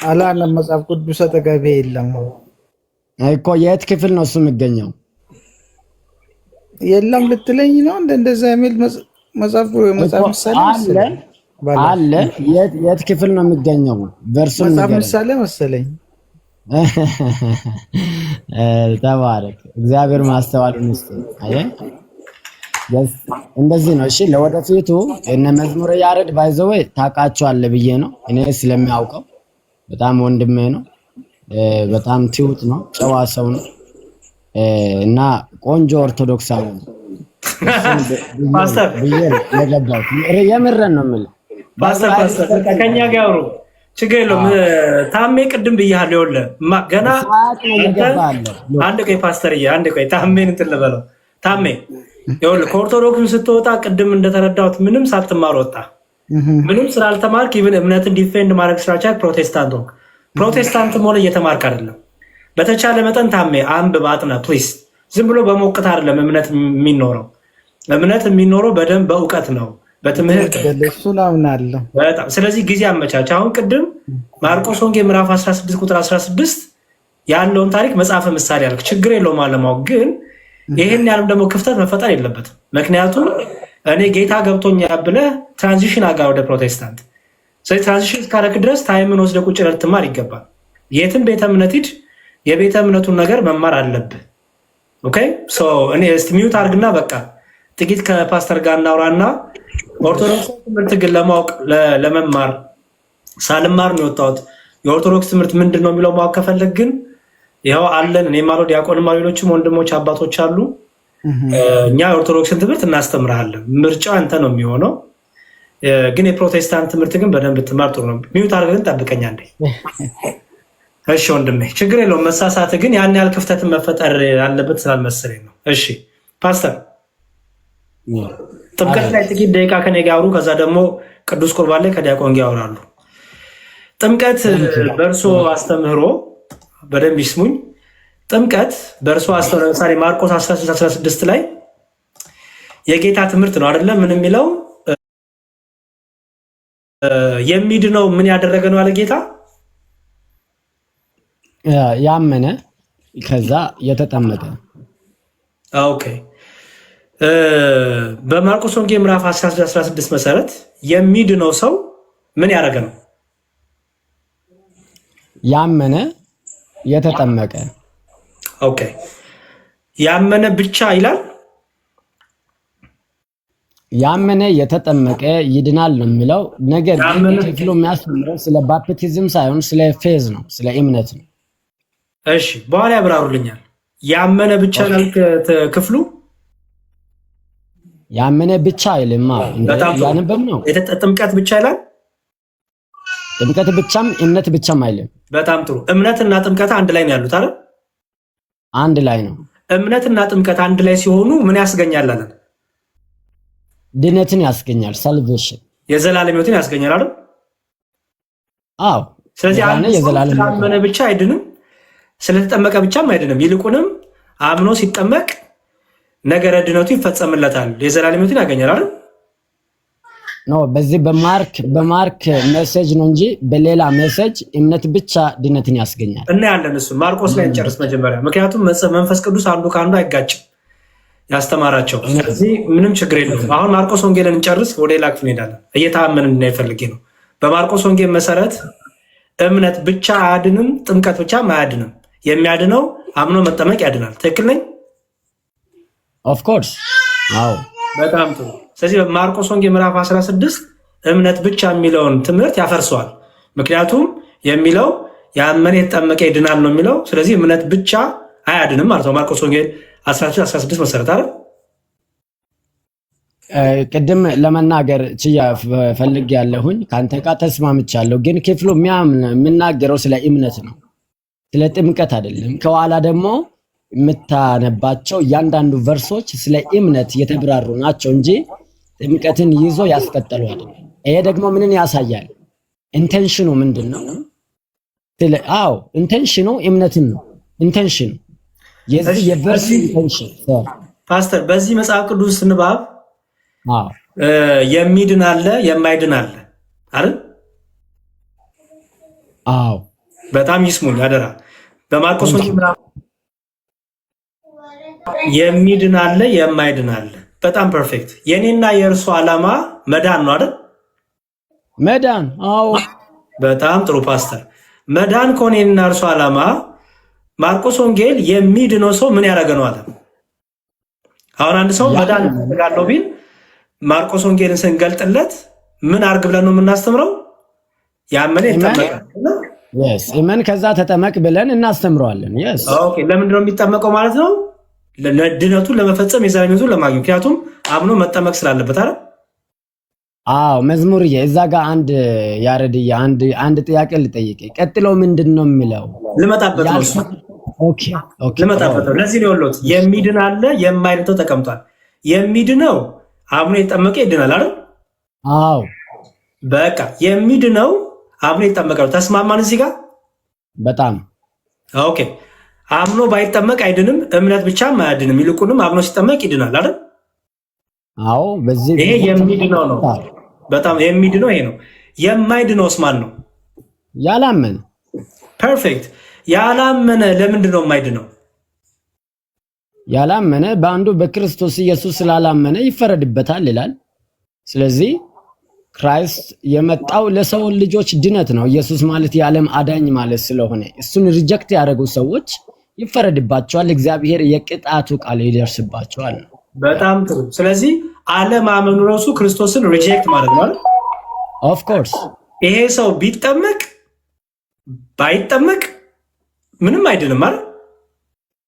አላለም። መጽሐፍ ቅዱስ አጠገቤ የለም እኮ። የት ክፍል ነው እሱ የሚገኘው? የለም ልትለኝ ነው? እንደዛ የሚል መጽሐፍ ምሳሌ አለ። የት ክፍል ነው የሚገኘው? ቨርሱን መጽሐፍ ምሳሌ መሰለኝ። ተባረክ። እግዚአብሔር ማስተዋልን ይስጥ። እንደዚህ ነው። እሺ ለወደፊቱ እነ መዝሙረ ያሬድ ባይዘው ታውቃቸዋለህ ብዬ ነው እኔ ስለሚያውቀው። በጣም ወንድሜ ነው። በጣም ትሁት ነው፣ ጨዋ ሰው ነው እና ቆንጆ ኦርቶዶክሳዊ ነው። ፓስተር የምረን ነው የምልህ። ፓስተር ከኛ ጋር አውሩ፣ ችግር የለውም። ታሜ ቅድም ብያለሁ። ይኸውልህ ገና አንድ ቆይ ፓስተርዬ፣ አንድ ቆይ ታሜን እንትን ልበለው። ታሜ ይኸውልህ ከኦርቶዶክስ ስትወጣ ቅድም እንደተረዳሁት ምንም ሳትማር ወጣ። ምንም ስላልተማርክ ኢቭን እምነትን ዲፌንድ ማድረግ ስላልቻልክ ፕሮቴስታንት ሆንክ። ፕሮቴስታንት መሆን እየተማርክ አይደለም። በተቻለ መጠን ታሜ አንብብ፣ አጥና ፕሊስ። ዝም ብሎ በሞቅት አይደለም እምነት የሚኖረው። እምነት የሚኖረው በደንብ በእውቀት ነው፣ በትምህርት። በጣም ስለዚህ ጊዜ አመቻች። አሁን ቅድም ማርቆስ ወንጌል ምዕራፍ 16 ቁጥር 16 ያለውን ታሪክ መጽሐፈ ምሳሌ ያልክ ችግር የለውም አለማወቅ። ግን ይህን ያለም ደግሞ ክፍተት መፈጠር የለበትም። ምክንያቱም እኔ ጌታ ገብቶኛ ብለህ ትራንዚሽን አጋ ወደ ፕሮቴስታንት። ስለዚህ ትራንዚሽን እስካደረክ ድረስ ታይምን ወስደህ ቁጭ ብለህ ልትማር ይገባል። የትም ቤተ እምነት ሂድ፣ የቤተ እምነቱን ነገር መማር አለብህ። ኦኬ ሶ እኔ እስቲ ሚውት አድርግና በቃ ጥቂት ከፓስተር ጋር እናውራና ኦርቶዶክስ ትምህርት ግን ለማወቅ ለመማር ሳልማር ነው የወጣሁት። የኦርቶዶክስ ትምህርት ምንድን ነው የሚለው ማወቅ ከፈለግ ግን ይኸው አለን። እኔ ማለው ዲያቆን ሌሎችም ወንድሞች አባቶች አሉ። እኛ የኦርቶዶክስን ትምህርት እናስተምርሃለን። ምርጫው አንተ ነው የሚሆነው። ግን የፕሮቴስታንት ትምህርት ግን በደንብ ትማር ጥሩ ነው። ሚውት አድርገን ጠብቀኛ እንዴ። እሺ ወንድሜ ችግር የለውም። መሳሳት ግን ያን ያህል ክፍተትን መፈጠር ያለበት ስላልመሰለኝ ነው። እሺ ፓስተር ጥምቀት ላይ ጥቂት ደቂቃ ከኔ ጋር አውሩ። ከዛ ደግሞ ቅዱስ ቁርባን ላይ ከዲያቆን ጋር ያወራሉ። ጥምቀት በእርሶ አስተምህሮ በደንብ ይስሙኝ። ጥምቀት በእርሶ አስተምህሮ ለምሳሌ ማርቆስ 16 ላይ የጌታ ትምህርት ነው አይደለም? ምን የሚለው የሚድነው ምን ያደረገ ነው አለ ጌታ? ያመነ ከዛ የተጠመቀ። ኦኬ በማርቆስ ወንጌል ምዕራፍ 16 መሰረት የሚድነው ሰው ምን ያደረገ ነው? ያመነ የተጠመቀ። ኦኬ ያመነ ብቻ ይላል? ያመነ የተጠመቀ ይድናል ነው የሚለው። ነገር ግን ክፍሉ የሚያስተምረው ስለ ባፕቲዝም ሳይሆን ስለ ፌዝ ነው፣ ስለ እምነት ነው። እሺ በኋላ ያብራሩልኛል። ያመነ ብቻ ነው ክፍሉ? ያመነ ብቻ አይልማ። ያነበብ ነው። ጥምቀት ብቻ ይላል? ጥምቀት ብቻም እምነት ብቻም አይልም። በጣም ጥሩ። እምነትና ጥምቀት አንድ ላይ ነው ያሉት አይደል? አንድ ላይ ነው። እምነትና ጥምቀት አንድ ላይ ሲሆኑ ምን ያስገኛል አለን? ድነትን ያስገኛል። ሳልቬሽን የዘላለም ሕይወትን ያስገኛል አይደል? አዎ። ስለዚህ አንድ ስላመነ ብቻ አይድንም፣ ስለተጠመቀ ብቻም አይድንም። ይልቁንም አምኖ ሲጠመቅ ነገረ ድነቱ ይፈጸምለታል፣ የዘላለም ሕይወትን ያገኛል አይደል? ኖ በዚህ በማርክ ሜሴጅ ነው እንጂ በሌላ ሜሴጅ እምነት ብቻ ድነትን ያስገኛል። እናያለን። እሱ ማርቆስ ላይ እንጨርስ መጀመሪያ፣ ምክንያቱም መንፈስ ቅዱስ አንዱ ከአንዱ አይጋጭም ያስተማራቸው። ስለዚህ ምንም ችግር የለውም። አሁን ማርቆስ ወንጌልን እንጨርስ፣ ወደ ሌላ ክፍል እንሄዳለን። እየታመንን እንድናይ ነው። በማርቆስ ወንጌል መሰረት እምነት ብቻ አያድንም፣ ጥምቀት ብቻ አያድንም። የሚያድነው አምኖ መጠመቅ ያድናል። ትክክል ነኝ? ኦፍ ኮርስ አዎ። በጣም ጥሩ። ስለዚህ በማርቆስ ወንጌል ምዕራፍ 16 እምነት ብቻ የሚለውን ትምህርት ያፈርሰዋል። ምክንያቱም የሚለው ያመነ የተጠመቀ ይድናል ነው የሚለው። ስለዚህ እምነት ብቻ አያድንም ማለት ነው። ማርቆስ ወንጌል 16 መሰረት አይደል? ቅድም ለመናገር ችያ ፈልግ ያለሁኝ ከአንተ ጋር ተስማምቻለሁ። ግን ክፍሉ የሚናገረው ስለ እምነት ነው፣ ስለ ጥምቀት አይደለም። ከኋላ ደግሞ የምታነባቸው እያንዳንዱ ቨርሶች ስለ እምነት የተብራሩ ናቸው እንጂ ጥምቀትን ይዞ ያስቀጠሉ አይደለም። ይሄ ደግሞ ምንን ያሳያል? ኢንቴንሽኑ ምንድን ነው? አዎ ኢንቴንሽኑ እምነትን ነው። ኢንቴንሽኑ የዚህ የቨርስ ኢንቴንሽን ፓስተር፣ በዚህ መጽሐፍ ቅዱስ ንባብ የሚድን አለ የማይድን አለ አይደል? አዎ በጣም ይስሙኝ አደራ። በማርቆስ ወንጌል ምዕራፍ የሚድን አለ፣ የማይድን አለ። በጣም ፐርፌክት። የኔና የእርሱ ዓላማ መዳን ነው አይደል? መዳን። አዎ በጣም ጥሩ ፓስተር። መዳን ከሆነ የኔና እርሱ ዓላማ ማርቆስ ወንጌል የሚድነው ሰው ምን ያደረገ ነው አለ። አሁን አንድ ሰው መዳን እፈልጋለሁ ቢል ማርቆስ ወንጌልን ስንገልጥለት ምን አርግ ብለን ነው የምናስተምረው? ያመነ ይጠመቃል። yes እመን ከዛ ተጠመቅ ብለን እናስተምረዋለን። yes ኦኬ። ለምንድን ነው የሚጠመቀው ማለት ነው? ድነቱን ለመፈጸም የዘላለምን ለማግኘት፣ ምክንያቱም አምኖ መጠመቅ ስላለበት አይደል? አዎ መዝሙርዬ፣ እዛ ጋር አንድ ያረድዬ አንድ ጥያቄ ልጠይቅ። ቀጥሎ ምንድን ነው የሚለው? ልመጣበት ነው። ኦኬ ኦኬ፣ ልመጣበት ነው። ለዚህ ነው ያለው የሚድን አለ፣ የማይድነው ተቀምጧል። የሚድነው አምኖ የጠመቀ ይድናል አይደል? አዎ በቃ የሚድነው አምኖ የጠመቀ ነው። ተስማማን እዚህ ጋር? በጣም ኦኬ። አምኖ ባይጠመቅ አይድንም፣ እምነት ብቻም አያድንም። ይልቁንም አምኖ ሲጠመቅ ይድናል አይደል? አዎ በዚህ ይሄ የሚድነው ነው። በጣም የሚድነው ይሄ ነው። የማይድነውስ ማን ነው? ያላመነ። ፐርፌክት። ያላመነ ለምንድን ነው የማይድነው? ያላመነ በአንዱ በክርስቶስ ኢየሱስ ስላላመነ ይፈረድበታል ይላል። ስለዚህ ክራይስት የመጣው ለሰው ልጆች ድነት ነው። ኢየሱስ ማለት የዓለም አዳኝ ማለት ስለሆነ እሱን ሪጀክት ያደረጉ ሰዎች ይፈረድባቸዋል። እግዚአብሔር የቅጣቱ ቃል ይደርስባቸዋል። በጣም ጥሩ። ስለዚህ አለማመኑ ራሱ ክርስቶስን ሪጀክት ማድረግ ነው። ኦፍ ኮርስ ይሄ ሰው ቢጠመቅ ባይጠመቅ ምንም አይድንም አይደል?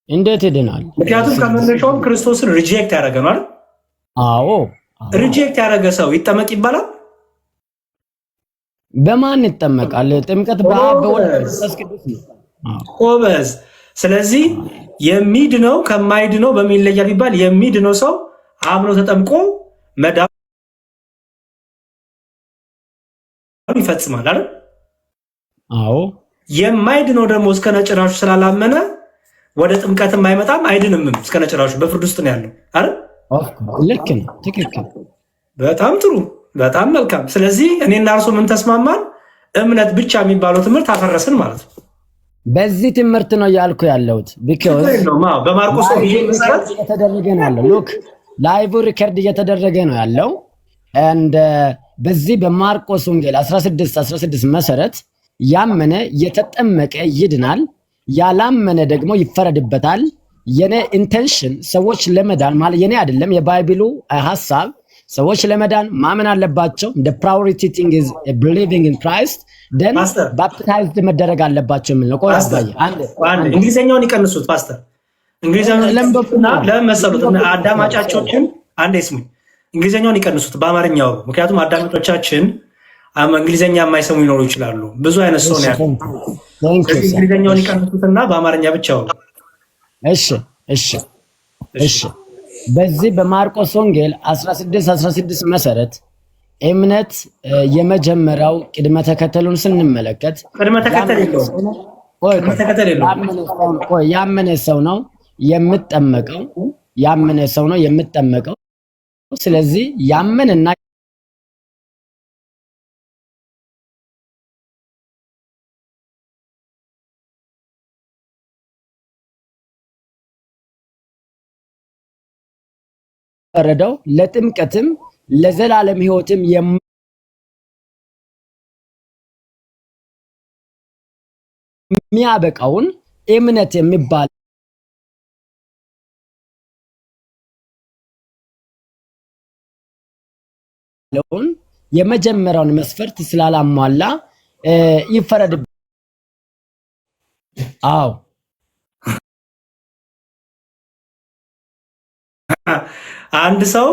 እንዴት ይድናል? ምክንያቱም ከመነሻውም ክርስቶስን ሪጀክት ያደረገ ነው አይደል? አዎ ሪጀክት ያደረገ ሰው ይጠመቅ ይባላል? በማን ይጠመቃል? ጥምቀት በአብ በወልድ በመንፈስ ቅዱስ ነው። ጎበዝ። ስለዚህ የሚድነው ከማይድነው በምን ይለያል ቢባል የሚድነው ሰው አምኖ ተጠምቆ መዳን ይፈጽማል አይደል? አዎ። የማይድነው ደግሞ እስከነጭራሹ ስላላመነ ወደ ጥምቀትም አይመጣም አይድንምም። እስከነጭራሹ በፍርድ ውስጥ ነው ያለው አይደል? ልክ ነው። ትክክል። በጣም ጥሩ። በጣም መልካም። ስለዚህ እኔና እርሱ ምን ተስማማን? እምነት ብቻ የሚባለው ትምህርት አፈረስን ማለት ነው። በዚህ ትምህርት ነው ያልኩ ያለሁት። ቢኮዝ በማርቆስ እየተደረገ ነው ያለው። ሉክ ላይቭ ሪከርድ እየተደረገ ነው ያለው። በዚህ በማርቆስ ወንጌል 16 መሰረት ያመነ የተጠመቀ ይድናል፣ ያላመነ ደግሞ ይፈረድበታል። የኔ ኢንቴንሽን ሰዎች ለመዳን ማለት የኔ አይደለም፣ የባይብሉ ሐሳብ ሰዎች ለመዳን ማመን አለባቸው። the priority thing is believing in Christ, then baptized መደረግ አለባቸው። ምን ነው ቆይ አንድ እንግሊዘኛውን ይቀንሱት ፓስተር። እንግሊዘኛውን ለምን መሰሉት? አዳማጫቾችን አንዴ ስሙኝ። እንግሊዘኛውን ይቀንሱት በአማርኛው፣ ምክንያቱም አዳማጮቻችን እንግሊዘኛ የማይሰሙ ሊኖሩ ይችላሉ። ብዙ አይነት ሰው ነው ያለው። እንግሊዘኛውን ይቀንሱትና በአማርኛ ብቻ ነው። እሺ በዚህ በማርቆስ ወንጌል 16 መሰረት እምነት የመጀመሪያው ቅድመ ተከተሉን ስንመለከት ቅድመ ተከተል የለውም። ያመነ ሰው ነው የምጠመቀው። ያመነ ሰው ነው የምጠመቀው። ስለዚህ ያመነና ረዳው ለጥምቀትም ለዘላለም ሕይወትም የሚያበቃውን እምነት የሚባለውን የመጀመሪያውን መስፈርት ስላላሟላ ይፈረድ። አዎ አንድ ሰው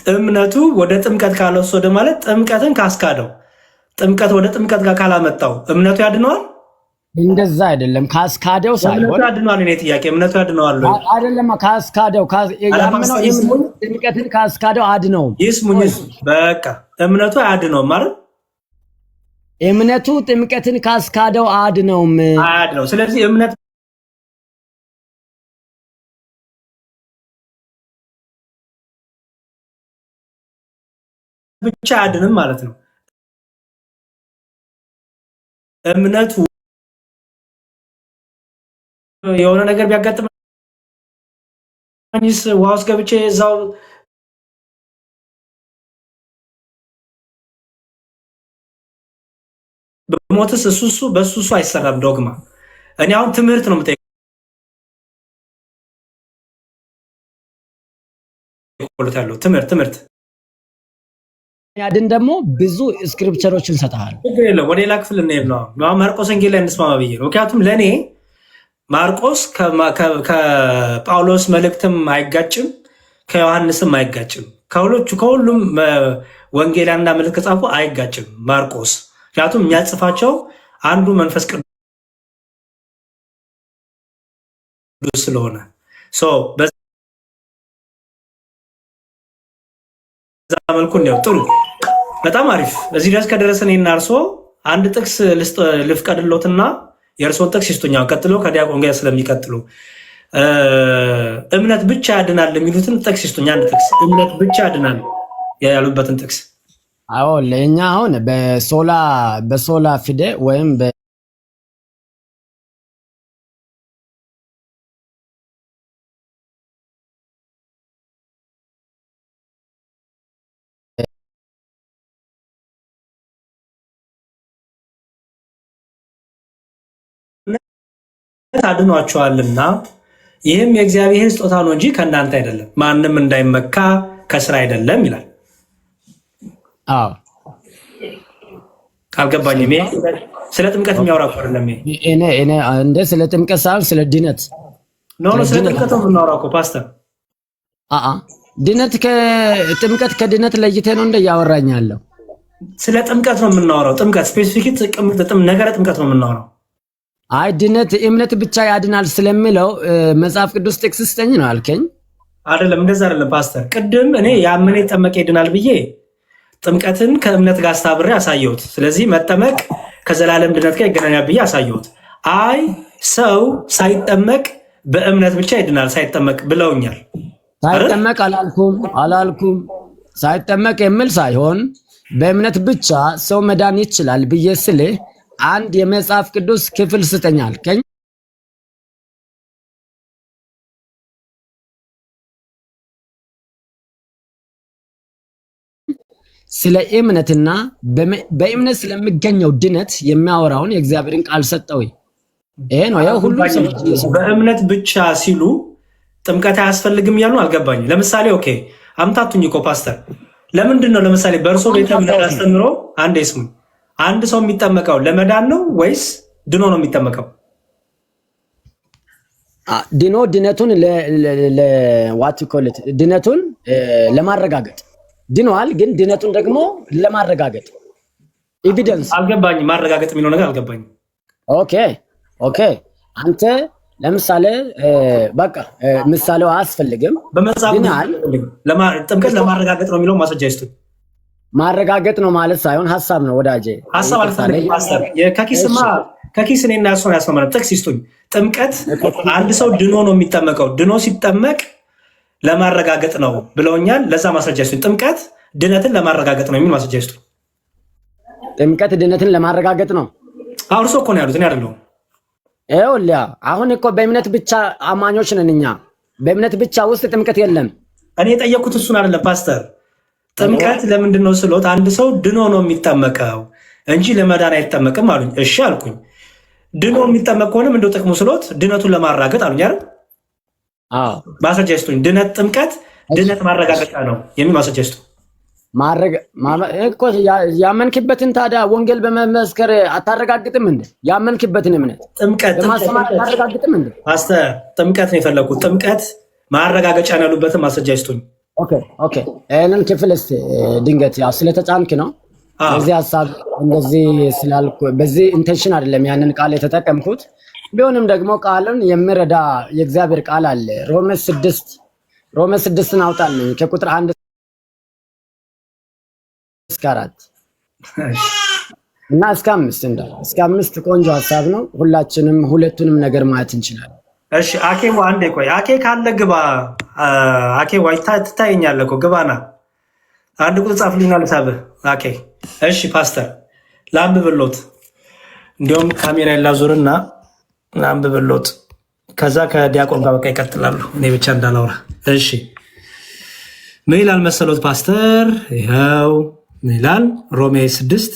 እምነቱ ወደ ጥምቀት ካልወሰደ ማለት ጥምቀትን ካስካደው፣ ጥምቀት ወደ ጥምቀት ጋር ካላመጣው እምነቱ ያድነዋል? እንደዛ አይደለም። ካስካደው ሳይሆን እምነቱ ያድነዋል። እኔ ጥያቄ እምነቱ ያድነዋል አይደለም። ካስካደው ያመነው ጥምቀትን ካስካደው አድነው። ይስሙኝ። በቃ እምነቱ አያድነውም ማለት እምነቱ ጥምቀትን ካስካደው አድነውም። ስለዚህ እምነት ብቻ አያድንም ማለት ነው። እምነቱ የሆነ ነገር ቢያጋጥመኝስ ውሃ ውስጥ ገብቼ እዛው በሞትስ እሱ በሱ አይሰራም ዶግማ። እኔ አሁን ትምህርት ነው የምጠይቀው ያለው ትምህርት ያድን ደግሞ ብዙ ስክሪፕቸሮችን ሰጣል። ችግር የለም። ወደ ሌላ ክፍል እንሄድ ነው። ማርቆስ ወንጌል ላይ እንስማማ ብዬ ነው። ምክንያቱም ለእኔ ማርቆስ ከጳውሎስ መልእክትም አይጋጭም፣ ከዮሐንስም አይጋጭም፣ ከሁሉም ወንጌላና መልእክት ጻፉ አይጋጭም ማርቆስ። ምክንያቱም የሚያጽፋቸው አንዱ መንፈስ ቅዱስ ስለሆነ በዛ መልኩ ነው። ጥሩ፣ በጣም አሪፍ። እዚህ ድረስ ከደረሰን እና እርሶ አንድ ጥቅስ ልፍቀድሎትና የእርሶን ጥቅስ ይስጡኛው። ቀጥሎ ከዲያቆን ጋር ስለሚቀጥሉ እምነት ብቻ ያድናል የሚሉትን ጥቅስ ይስጡኛ። አንድ ጥቅስ እምነት ብቻ ያድናል ያሉበትን ጥቅስ። አዎ ለኛ አሁን በሶላ ፊደ ወይም አድኗቸዋልና ይህም የእግዚአብሔር ስጦታ ነው እንጂ ከእናንተ አይደለም፣ ማንም እንዳይመካ ከስራ አይደለም ይላል። አዎ አልገባኝም። ስለ ጥምቀት የሚያወራ እኮ አይደለም። እኔ እንደ ስለ ጥምቀት ሳይሆን ስለ ድነት ስለ ጥምቀት ነው የምናወራው እኮ ፓስተር። ድነት ከጥምቀት ከድነት ለይቴ ነው እንደ እያወራኝ ያለው። ስለ ጥምቀት ነው የምናወራው። ጥምቀት ስፔሲፊክ ነገረ ጥምቀት ነው የምናወራው። አይ ድነት እምነት ብቻ ያድናል ስለሚለው መጽሐፍ ቅዱስ ጥቅስ ስጠኝ ነው አልከኝ። አይደለም፣ እንደዛ አይደለም ፓስተር። ቅድም እኔ ያመነ የጠመቀ ይድናል ብዬ ጥምቀትን ከእምነት ጋር አስታብሬ አሳየሁት። ስለዚህ መጠመቅ ከዘላለም ድነት ጋር ይገናኛል ብዬ አሳየሁት። አይ ሰው ሳይጠመቅ በእምነት ብቻ ይድናል ሳይጠመቅ ብለውኛል። ሳይጠመቅ አላልኩም። ሳይጠመቅ የሚል ሳይሆን በእምነት ብቻ ሰው መዳን ይችላል ብዬ ስልህ አንድ የመጽሐፍ ቅዱስ ክፍል ስጠኝ አልከኝ። ስለ እምነትና በእምነት ስለሚገኘው ድነት የሚያወራውን የእግዚአብሔርን ቃል ሰጠው። ይሄ ነው ያው ሁሉ ሰዎች በእምነት ብቻ ሲሉ ጥምቀት አያስፈልግም እያሉ አልገባኝ። ለምሳሌ ኦኬ አምታቱኝ እኮ ፓስተር፣ ለምንድን ነው ለምሳሌ በእርሶ ቤተ እምነት አስተምሮ አንዴ ስሙኝ፣ አንድ ሰው የሚጠመቀው ለመዳን ነው ወይስ ድኖ ነው የሚጠመቀው? ድነቱን ድነቱን ለማረጋገጥ ድኗል፣ ግን ድነቱን ደግሞ ለማረጋገጥ ኤቪደንስ አልገባኝ። ማረጋገጥ የሚለው ነገር አልገባኝ። ኦኬ አንተ ለምሳሌ በቃ ምሳሌው አያስፈልግም። በመጽሐፍ ጥምቀት ለማረጋገጥ ነው የሚለው ማስረጃ ይስጡ። ማረጋገጥ ነው ማለት ሳይሆን ሀሳብ ነው ወዳጄ። ሀሳብ አልፈልግም ፓስተር። ከኪስ እኔና እሱን ያስማማል። ጥቅስ ይስጡኝ። ጥምቀት አንድ ሰው ድኖ ነው የሚጠመቀው። ድኖ ሲጠመቅ ለማረጋገጥ ነው ብለውኛል። ለዛ ማስረጃ ይስጡኝ። ጥምቀት ድነትን ለማረጋገጥ ነው የሚል ማስረጃ ይስጡኝ። ጥምቀት ድነትን ለማረጋገጥ ነው። እርሶ እኮ ነው ያሉት፣ እኔ አይደለሁም። ይኸውልህ አሁን እኮ በእምነት ብቻ አማኞች ነን እኛ። በእምነት ብቻ ውስጥ ጥምቀት የለም። እኔ የጠየቅኩት እሱን አይደለም ፓስተር። ጥምቀት ለምንድን ነው ስሎት አንድ ሰው ድኖ ነው የሚጠመቀው እንጂ ለመዳን አይጠመቅም አሉኝ። እሺ አልኩኝ። ድኖ የሚጠመቅ ከሆነ ምንድነው ጥቅሙ ስሎት ድነቱን ለማረጋገጥ አሉኝ አይደል? ማስረጃ ይስጡኝ። ጥምቀት ድነት ማረጋገጫ ነው የሚል ማስረጃ ይስጡ። ያመንክበትን ታዲያ ወንጌል በመመስከር አታረጋግጥም እንዴ? ያመንክበትን እምነት ጥምቀት በማስተማር አታረጋግጥም እንዴ? ፓስተር ጥምቀት ነው የፈለኩት። ጥምቀት ማረጋገጫ ነው ያሉበትን ማስረጃ ይስጡኝ። ኦኬ ይህንን ክፍል እስኪ ድንገት ያው ስለተጫንክ ነው በዚህ ሀሳብ እንደዚህ ስላልኩ በዚህ ኢንቴንሽን አይደለም ያንን ቃል የተጠቀምኩት። ቢሆንም ደግሞ ቃልን የሚረዳ የእግዚአብሔር ቃል አለ። ሮሜ 6 አውጣልኝ ከቁጥር 1 እስከ 4 እና እስከ 5 ቆንጆ ሀሳብ ነው። ሁላችንም ሁለቱንም ነገር ማየት እንችላለን። እሺ አኬ አንዴ ቆይ፣ አኬ ካለ ግባ። አኬ ዋይ ትታየኛለህ እኮ ግባና አንድ ቁጥር ጻፍልኝና ልሳብህ። አኬ እሺ ፓስተር ላንብብሎት። እንዲያውም ካሜራ ላዙርና አንብብሎት ከዛ ከዲያቆን ጋር በቃ ይቀጥላሉ። እኔ ብቻ እንዳላውራ። እሺ ምን ይላል መሰሎት ፓስተር? ይኸው ምን ይላል? ሮሜ 6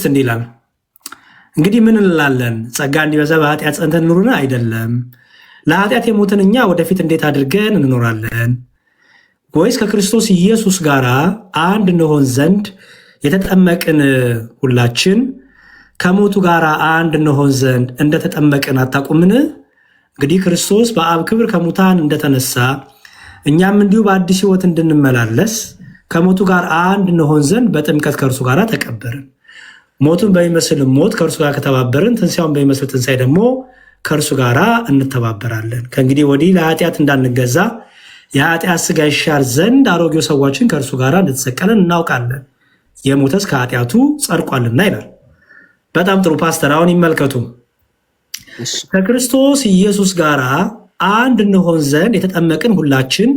እንዲህ ይላል፣ እንግዲህ ምን እንላለን? ጸጋ እንዲበዛ በኃጢአት ጸንተን ኑሩን? አይደለም። ለኃጢአት የሞትን እኛ ወደፊት እንዴት አድርገን እንኖራለን? ወይስ ከክርስቶስ ኢየሱስ ጋር አንድ እንሆን ዘንድ የተጠመቅን ሁላችን ከሞቱ ጋር አንድ እንሆን ዘንድ እንደተጠመቅን አታውቁምን? እንግዲህ ክርስቶስ በአብ ክብር ከሙታን እንደተነሳ እኛም እንዲሁ በአዲስ ሕይወት እንድንመላለስ ከሞቱ ጋር አንድ እንሆን ዘንድ በጥምቀት ከእርሱ ጋር ተቀበርን። ሞቱን በሚመስል ሞት ከእርሱ ጋር ከተባበርን ትንሣኤውን በሚመስል ትንሣኤ ደግሞ ከእርሱ ጋር እንተባበራለን። ከእንግዲህ ወዲህ ለኃጢአት እንዳንገዛ የኃጢአት ሥጋ ይሻር ዘንድ አሮጌው ሰዋችን ከእርሱ ጋር እንደተሰቀለን እናውቃለን፣ የሞተስ ከኃጢአቱ ጸድቋልና ይላል። በጣም ጥሩ ፓስተር፣ አሁን ይመልከቱ። ከክርስቶስ ኢየሱስ ጋር አንድ እንሆን ዘንድ የተጠመቅን ሁላችን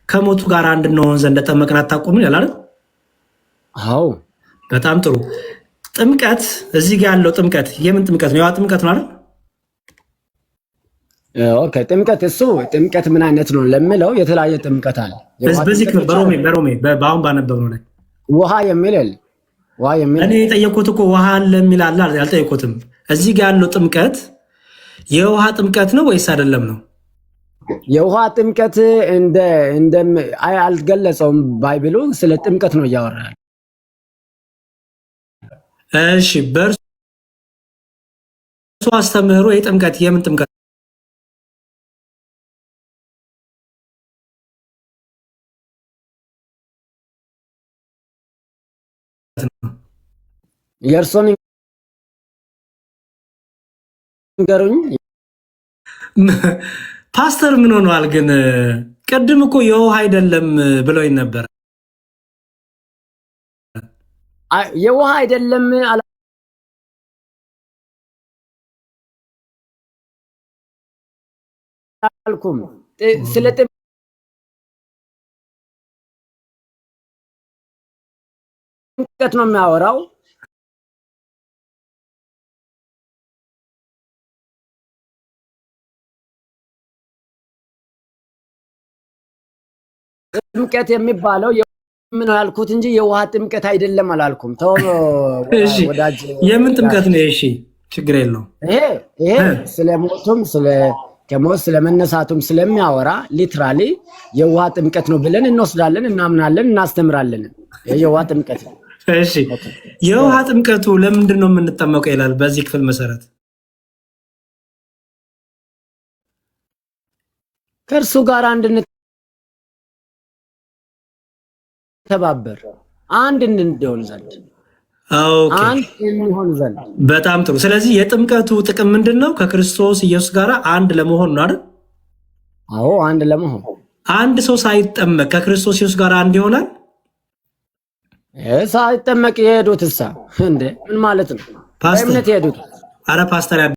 ከሞቱ ጋር አንድ እንሆን ዘንድ እንደተጠመቅን አታውቁምን ይላል። አዎ በጣም ጥሩ። ጥምቀት እዚህ ጋር ያለው ጥምቀት የምን ጥምቀት ነው? ያው ጥምቀት ነው አይደል? ኦኬ ጥምቀት እሱ ጥምቀት ምን አይነት ነው ለሚለው የተለያየ ጥምቀት አለ። በዚህ በሮሜ በአሁን ባነበብነው ላይ ውሃ የሚል እኔ የጠየቁት እኮ ውሃ አለ የሚል አለ ያልጠየቁትም። እዚህ ጋር ያለው ጥምቀት የውሃ ጥምቀት ነው ወይስ አይደለም ነው? የውሃ ጥምቀት አልገለጸውም ባይብሉ። ስለ ጥምቀት ነው እያወራል። እሺ በእርሱ አስተምህሮ የጥምቀት የምን ጥምቀት ነው? የእርሶን ንገሩኝ። ፓስተር ምን ሆነዋል ግን? ቅድም እኮ የውሃ አይደለም ብለውኝ ነበር። የውሃ አይደለም አላልኩም። ስለ ጥምቀት ነው የሚያወራው። ጥምቀት የሚባለው ምን አልኩት እንጂ የውሃ ጥምቀት አይደለም አላልኩም። እሺ የምን ጥምቀት ነው? እሺ ችግር የለውም። ይሄ ስለሞቱም ከሞት ስለመነሳቱም ስለሚያወራ ሊትራሊ የውሃ ጥምቀት ነው ብለን እንወስዳለን፣ እናምናለን፣ እናስተምራለን። የውሃ ጥምቀት ነው። እሺ የውሃ ጥምቀቱ ለምንድን ነው የምንጠመቀው ይላል በዚህ ክፍል መሰረት። ከእርሱ ጋር ተባበር አንድ እንድንሆን ዘንድ አንድ እንሆን ዘንድ። በጣም ጥሩ። ስለዚህ የጥምቀቱ ጥቅም ምንድን ነው? ከክርስቶስ ኢየሱስ ጋር አንድ ለመሆን ነው አይደል? አዎ አንድ ለመሆን። አንድ ሰው ሳይጠመቅ ከክርስቶስ ኢየሱስ ጋር አንድ ይሆናል? ሳይጠመቅ የሄዱት እንደ ምን ማለት ነው? በእምነት የሄዱት። አረ ፓስተር